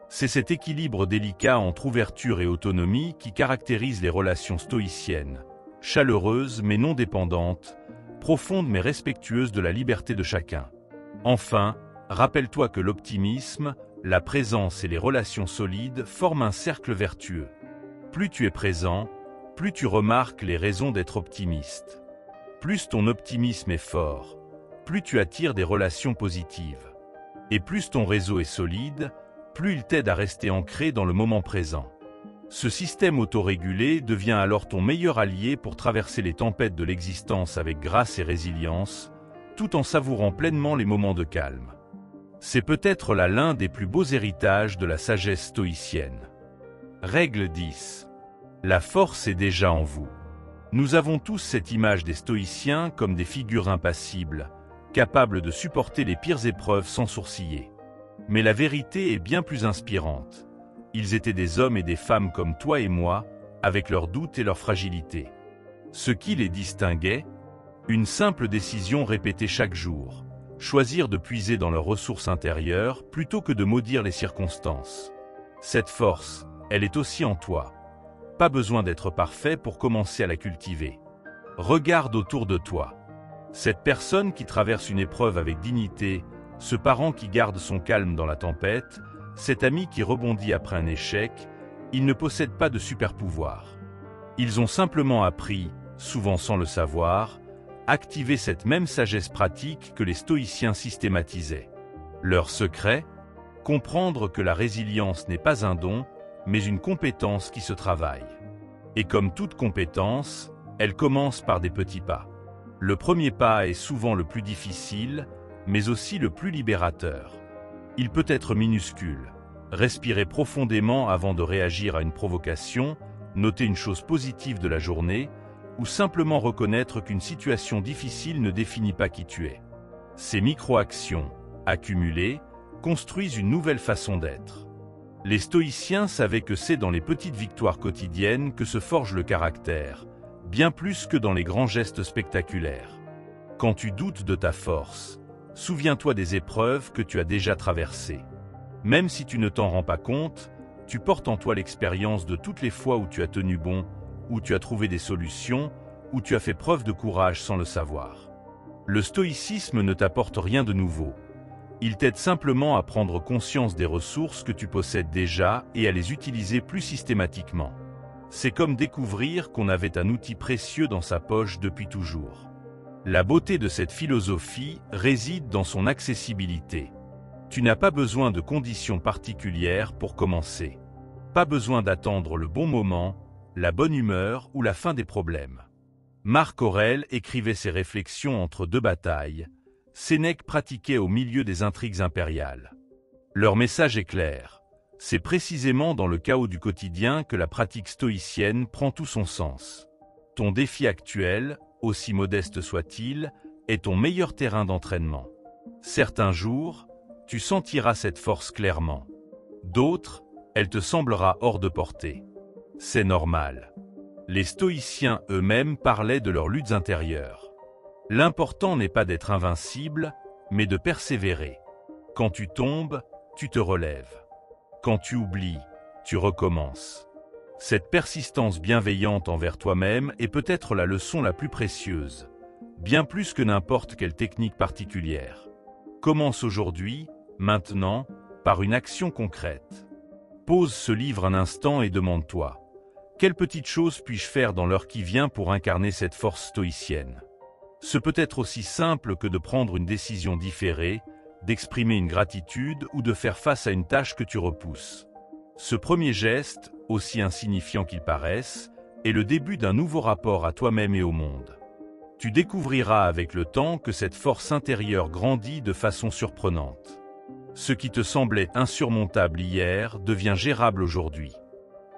C'est cet équilibre délicat entre ouverture et autonomie qui caractérise les relations stoïciennes, chaleureuses mais non dépendantes, profondes mais respectueuses de la liberté de chacun. Enfin, rappelle-toi que l'optimisme, la présence et les relations solides forment un cercle vertueux. Plus tu es présent, plus tu remarques les raisons d'être optimiste. Plus ton optimisme est fort, plus tu attires des relations positives. Et plus ton réseau est solide, plus il t'aide à rester ancré dans le moment présent. Ce système autorégulé devient alors ton meilleur allié pour traverser les tempêtes de l'existence avec grâce et résilience, tout en savourant pleinement les moments de calme. C'est peut-être là l'un des plus beaux héritages de la sagesse stoïcienne. Règle 10. La force est déjà en vous. Nous avons tous cette image des stoïciens comme des figures impassibles, capables de supporter les pires épreuves sans sourciller. Mais la vérité est bien plus inspirante. Ils étaient des hommes et des femmes comme toi et moi, avec leurs doutes et leurs fragilités. Ce qui les distinguait, une simple décision répétée chaque jour, choisir de puiser dans leurs ressources intérieures plutôt que de maudire les circonstances. Cette force, elle est aussi en toi. Pas besoin d'être parfait pour commencer à la cultiver. Regarde autour de toi. Cette personne qui traverse une épreuve avec dignité, ce parent qui garde son calme dans la tempête, cet ami qui rebondit après un échec, ils ne possèdent pas de super-pouvoir. Ils ont simplement appris, souvent sans le savoir, activer cette même sagesse pratique que les stoïciens systématisaient. Leur secret ? Comprendre que la résilience n'est pas un don, mais une compétence qui se travaille. Et comme toute compétence, elle commence par des petits pas. Le premier pas est souvent le plus difficile, mais aussi le plus libérateur. Il peut être minuscule. Respirer profondément avant de réagir à une provocation, noter une chose positive de la journée, ou simplement reconnaître qu'une situation difficile ne définit pas qui tu es. Ces micro-actions, accumulées, construisent une nouvelle façon d'être. Les stoïciens savaient que c'est dans les petites victoires quotidiennes que se forge le caractère, bien plus que dans les grands gestes spectaculaires. Quand tu doutes de ta force, souviens-toi des épreuves que tu as déjà traversées. Même si tu ne t'en rends pas compte, tu portes en toi l'expérience de toutes les fois où tu as tenu bon, où tu as trouvé des solutions, où tu as fait preuve de courage sans le savoir. Le stoïcisme ne t'apporte rien de nouveau. Il t'aide simplement à prendre conscience des ressources que tu possèdes déjà et à les utiliser plus systématiquement. C'est comme découvrir qu'on avait un outil précieux dans sa poche depuis toujours. La beauté de cette philosophie réside dans son accessibilité. Tu n'as pas besoin de conditions particulières pour commencer. Pas besoin d'attendre le bon moment, la bonne humeur ou la fin des problèmes. Marc Aurèle écrivait ses réflexions entre deux batailles. Sénèque pratiquait au milieu des intrigues impériales. Leur message est clair. C'est précisément dans le chaos du quotidien que la pratique stoïcienne prend tout son sens. Ton défi actuel, aussi modeste soit-il, est ton meilleur terrain d'entraînement. Certains jours, tu sentiras cette force clairement. D'autres, elle te semblera hors de portée. C'est normal. Les stoïciens eux-mêmes parlaient de leurs luttes intérieures. L'important n'est pas d'être invincible, mais de persévérer. Quand tu tombes, tu te relèves. Quand tu oublies, tu recommences. Cette persistance bienveillante envers toi-même est peut-être la leçon la plus précieuse, bien plus que n'importe quelle technique particulière. Commence aujourd'hui, maintenant, par une action concrète. Pose ce livre un instant et demande-toi, quelle petite chose puis-je faire dans l'heure qui vient pour incarner cette force stoïcienne? Ce peut être aussi simple que de prendre une décision différée, d'exprimer une gratitude ou de faire face à une tâche que tu repousses. Ce premier geste, aussi insignifiant qu'il paraisse, est le début d'un nouveau rapport à toi-même et au monde. Tu découvriras avec le temps que cette force intérieure grandit de façon surprenante. Ce qui te semblait insurmontable hier devient gérable aujourd'hui.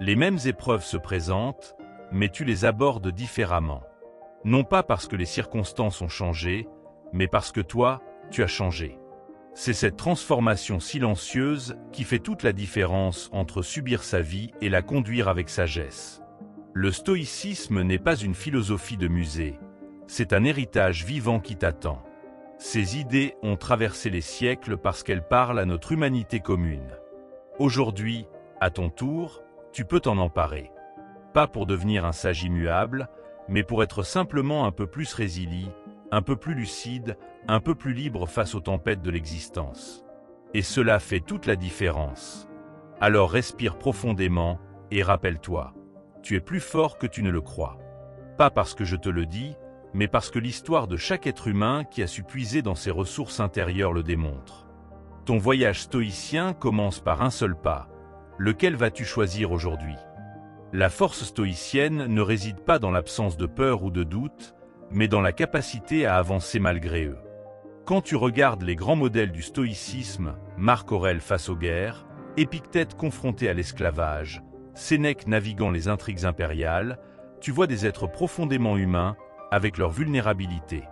Les mêmes épreuves se présentent, mais tu les abordes différemment. Non pas parce que les circonstances ont changé, mais parce que toi, tu as changé. C'est cette transformation silencieuse qui fait toute la différence entre subir sa vie et la conduire avec sagesse. Le stoïcisme n'est pas une philosophie de musée, c'est un héritage vivant qui t'attend. Ces idées ont traversé les siècles parce qu'elles parlent à notre humanité commune. Aujourd'hui, à ton tour, tu peux t'en emparer. Pas pour devenir un sage immuable, mais pour être simplement un peu plus résilient, un peu plus lucide, un peu plus libre face aux tempêtes de l'existence. Et cela fait toute la différence. Alors respire profondément et rappelle-toi, tu es plus fort que tu ne le crois. Pas parce que je te le dis, mais parce que l'histoire de chaque être humain qui a su puiser dans ses ressources intérieures le démontre. Ton voyage stoïcien commence par un seul pas. Lequel vas-tu choisir aujourd'hui? La force stoïcienne ne réside pas dans l'absence de peur ou de doute, mais dans la capacité à avancer malgré eux. Quand tu regardes les grands modèles du stoïcisme, Marc Aurèle face aux guerres, Épictète confronté à l'esclavage, Sénèque naviguant les intrigues impériales, tu vois des êtres profondément humains, avec leur vulnérabilité.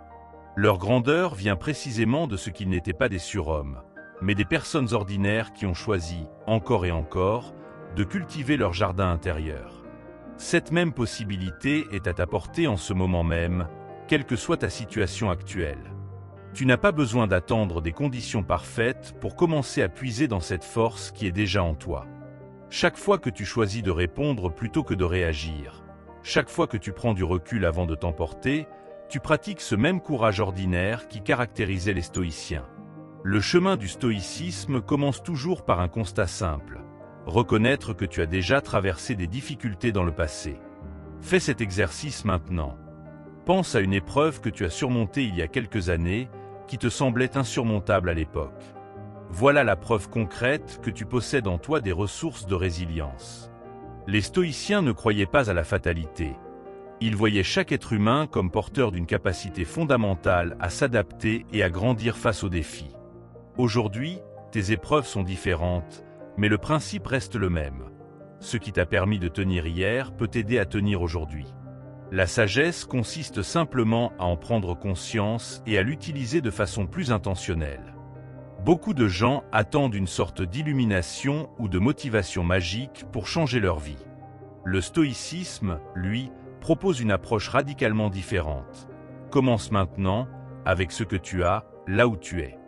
Leur grandeur vient précisément de ce qu'ils n'étaient pas des surhommes, mais des personnes ordinaires qui ont choisi, encore et encore, de cultiver leur jardin intérieur. Cette même possibilité est à ta portée en ce moment même, quelle que soit ta situation actuelle. Tu n'as pas besoin d'attendre des conditions parfaites pour commencer à puiser dans cette force qui est déjà en toi. Chaque fois que tu choisis de répondre plutôt que de réagir, chaque fois que tu prends du recul avant de t'emporter, tu pratiques ce même courage ordinaire qui caractérisait les stoïciens. Le chemin du stoïcisme commence toujours par un constat simple. Reconnaître que tu as déjà traversé des difficultés dans le passé. Fais cet exercice maintenant. Pense à une épreuve que tu as surmontée il y a quelques années, qui te semblait insurmontable à l'époque. Voilà la preuve concrète que tu possèdes en toi des ressources de résilience. Les stoïciens ne croyaient pas à la fatalité. Ils voyaient chaque être humain comme porteur d'une capacité fondamentale à s'adapter et à grandir face aux défis. Aujourd'hui, tes épreuves sont différentes, mais le principe reste le même. Ce qui t'a permis de tenir hier peut t'aider à tenir aujourd'hui. La sagesse consiste simplement à en prendre conscience et à l'utiliser de façon plus intentionnelle. Beaucoup de gens attendent une sorte d'illumination ou de motivation magique pour changer leur vie. Le stoïcisme, lui, propose une approche radicalement différente. Commence maintenant, avec ce que tu as, là où tu es.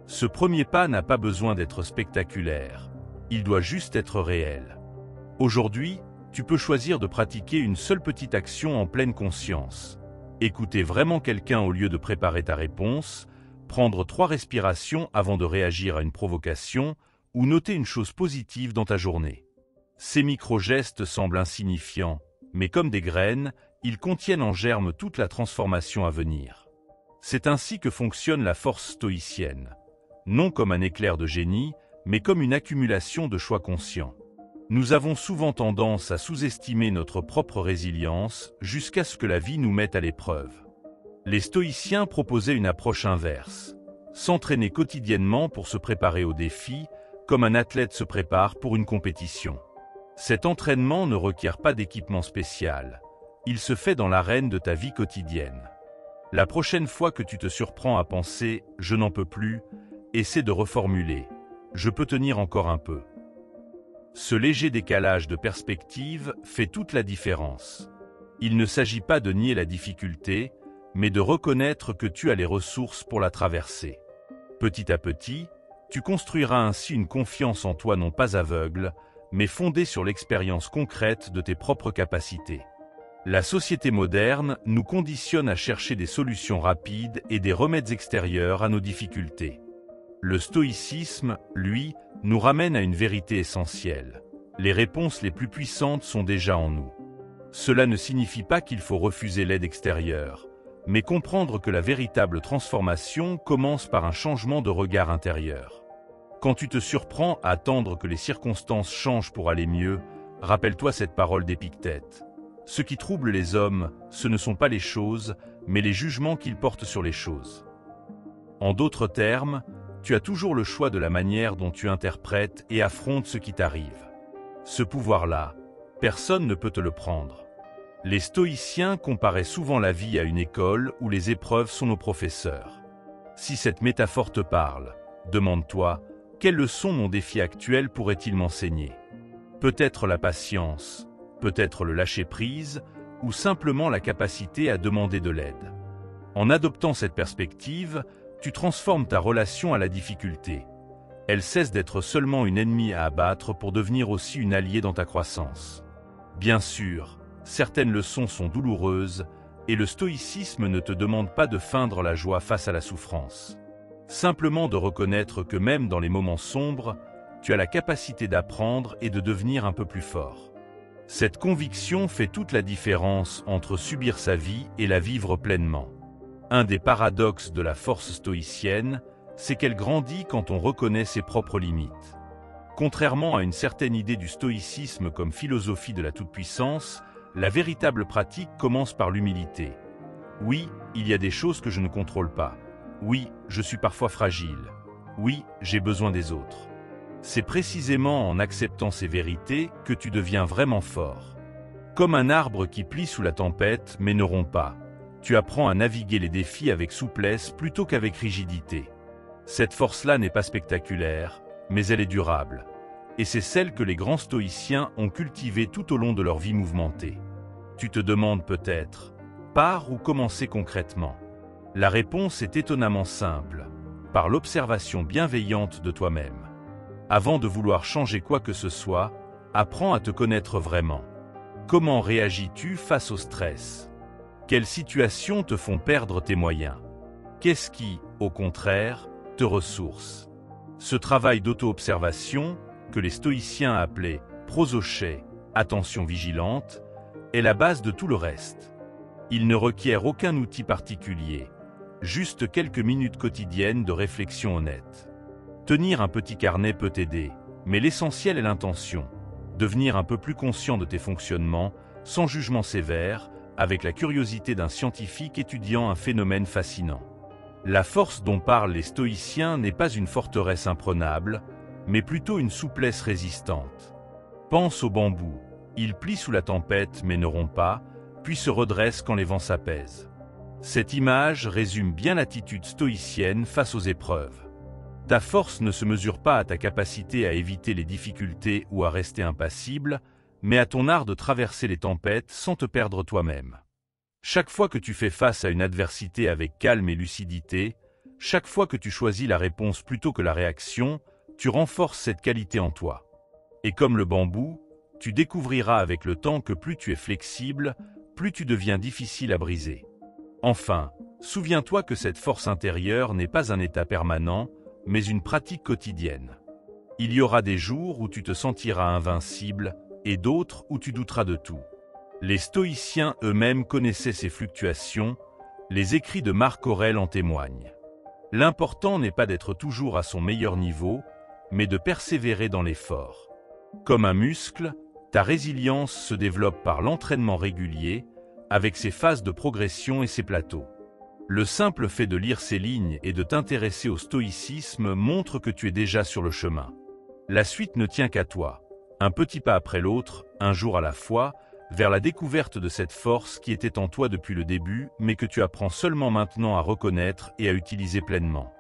Ce premier pas n'a pas besoin d'être spectaculaire. Il doit juste être réel. Aujourd'hui, tu peux choisir de pratiquer une seule petite action en pleine conscience. Écouter vraiment quelqu'un au lieu de préparer ta réponse, prendre 3 respirations avant de réagir à une provocation ou noter une chose positive dans ta journée. Ces micro-gestes semblent insignifiants, mais comme des graines, ils contiennent en germe toute la transformation à venir. C'est ainsi que fonctionne la force stoïcienne. Non comme un éclair de génie, mais comme une accumulation de choix conscients. Nous avons souvent tendance à sous-estimer notre propre résilience jusqu'à ce que la vie nous mette à l'épreuve. Les stoïciens proposaient une approche inverse. S'entraîner quotidiennement pour se préparer aux défis, comme un athlète se prépare pour une compétition. Cet entraînement ne requiert pas d'équipement spécial. Il se fait dans l'arène de ta vie quotidienne. La prochaine fois que tu te surprends à penser « je n'en peux plus », essaie de reformuler « je peux tenir encore un peu ». Ce léger décalage de perspective fait toute la différence. Il ne s'agit pas de nier la difficulté, mais de reconnaître que tu as les ressources pour la traverser. Petit à petit, tu construiras ainsi une confiance en toi non pas aveugle, mais fondée sur l'expérience concrète de tes propres capacités. La société moderne nous conditionne à chercher des solutions rapides et des remèdes extérieurs à nos difficultés. Le stoïcisme, lui, nous ramène à une vérité essentielle. Les réponses les plus puissantes sont déjà en nous. Cela ne signifie pas qu'il faut refuser l'aide extérieure, mais comprendre que la véritable transformation commence par un changement de regard intérieur. Quand tu te surprends à attendre que les circonstances changent pour aller mieux, rappelle-toi cette parole d'Épictète. Ce qui trouble les hommes, ce ne sont pas les choses, mais les jugements qu'ils portent sur les choses. En d'autres termes, tu as toujours le choix de la manière dont tu interprètes et affrontes ce qui t'arrive. Ce pouvoir-là, personne ne peut te le prendre. Les stoïciens comparaient souvent la vie à une école où les épreuves sont nos professeurs. Si cette métaphore te parle, demande-toi, quelle leçon mon défi actuel pourrait-il m'enseigner? Peut-être la patience, peut-être le lâcher-prise, ou simplement la capacité à demander de l'aide. En adoptant cette perspective, tu transformes ta relation à la difficulté. Elle cesse d'être seulement une ennemie à abattre pour devenir aussi une alliée dans ta croissance. Bien sûr, certaines leçons sont douloureuses, et le stoïcisme ne te demande pas de feindre la joie face à la souffrance. Simplement de reconnaître que même dans les moments sombres, tu as la capacité d'apprendre et de devenir un peu plus fort. Cette conviction fait toute la différence entre subir sa vie et la vivre pleinement. Un des paradoxes de la force stoïcienne, c'est qu'elle grandit quand on reconnaît ses propres limites. Contrairement à une certaine idée du stoïcisme comme philosophie de la toute-puissance, la véritable pratique commence par l'humilité. Oui, il y a des choses que je ne contrôle pas. Oui, je suis parfois fragile. Oui, j'ai besoin des autres. C'est précisément en acceptant ces vérités que tu deviens vraiment fort. Comme un arbre qui plie sous la tempête mais ne rompt pas, tu apprends à naviguer les défis avec souplesse plutôt qu'avec rigidité. Cette force-là n'est pas spectaculaire, mais elle est durable. Et c'est celle que les grands stoïciens ont cultivée tout au long de leur vie mouvementée. Tu te demandes peut-être, par où commencer concrètement? La réponse est étonnamment simple, par l'observation bienveillante de toi-même. Avant de vouloir changer quoi que ce soit, apprends à te connaître vraiment. Comment réagis-tu face au stress? Quelles situations te font perdre tes moyens? Qu'est-ce qui, au contraire, te ressource? Ce travail d'auto-observation, que les stoïciens appelaient prosoché, attention vigilante, est la base de tout le reste. Il ne requiert aucun outil particulier, juste quelques minutes quotidiennes de réflexion honnête. Tenir un petit carnet peut t'aider, mais l'essentiel est l'intention. Devenir un peu plus conscient de tes fonctionnements, sans jugement sévère, avec la curiosité d'un scientifique étudiant un phénomène fascinant. La force dont parlent les stoïciens n'est pas une forteresse imprenable, mais plutôt une souplesse résistante. Pense au bambou, il plie sous la tempête mais ne rompt pas, puis se redresse quand les vents s'apaisent. Cette image résume bien l'attitude stoïcienne face aux épreuves. Ta force ne se mesure pas à ta capacité à éviter les difficultés ou à rester impassible, mais à ton art de traverser les tempêtes sans te perdre toi-même. Chaque fois que tu fais face à une adversité avec calme et lucidité, chaque fois que tu choisis la réponse plutôt que la réaction, tu renforces cette qualité en toi. Et comme le bambou, tu découvriras avec le temps que plus tu es flexible, plus tu deviens difficile à briser. Enfin, souviens-toi que cette force intérieure n'est pas un état permanent, mais une pratique quotidienne. Il y aura des jours où tu te sentiras invincible, et d'autres où tu douteras de tout. Les stoïciens eux-mêmes connaissaient ces fluctuations, les écrits de Marc Aurèle en témoignent. L'important n'est pas d'être toujours à son meilleur niveau, mais de persévérer dans l'effort. Comme un muscle, ta résilience se développe par l'entraînement régulier, avec ses phases de progression et ses plateaux. Le simple fait de lire ces lignes et de t'intéresser au stoïcisme montre que tu es déjà sur le chemin. La suite ne tient qu'à toi, un petit pas après l'autre, un jour à la fois, vers la découverte de cette force qui était en toi depuis le début, mais que tu apprends seulement maintenant à reconnaître et à utiliser pleinement.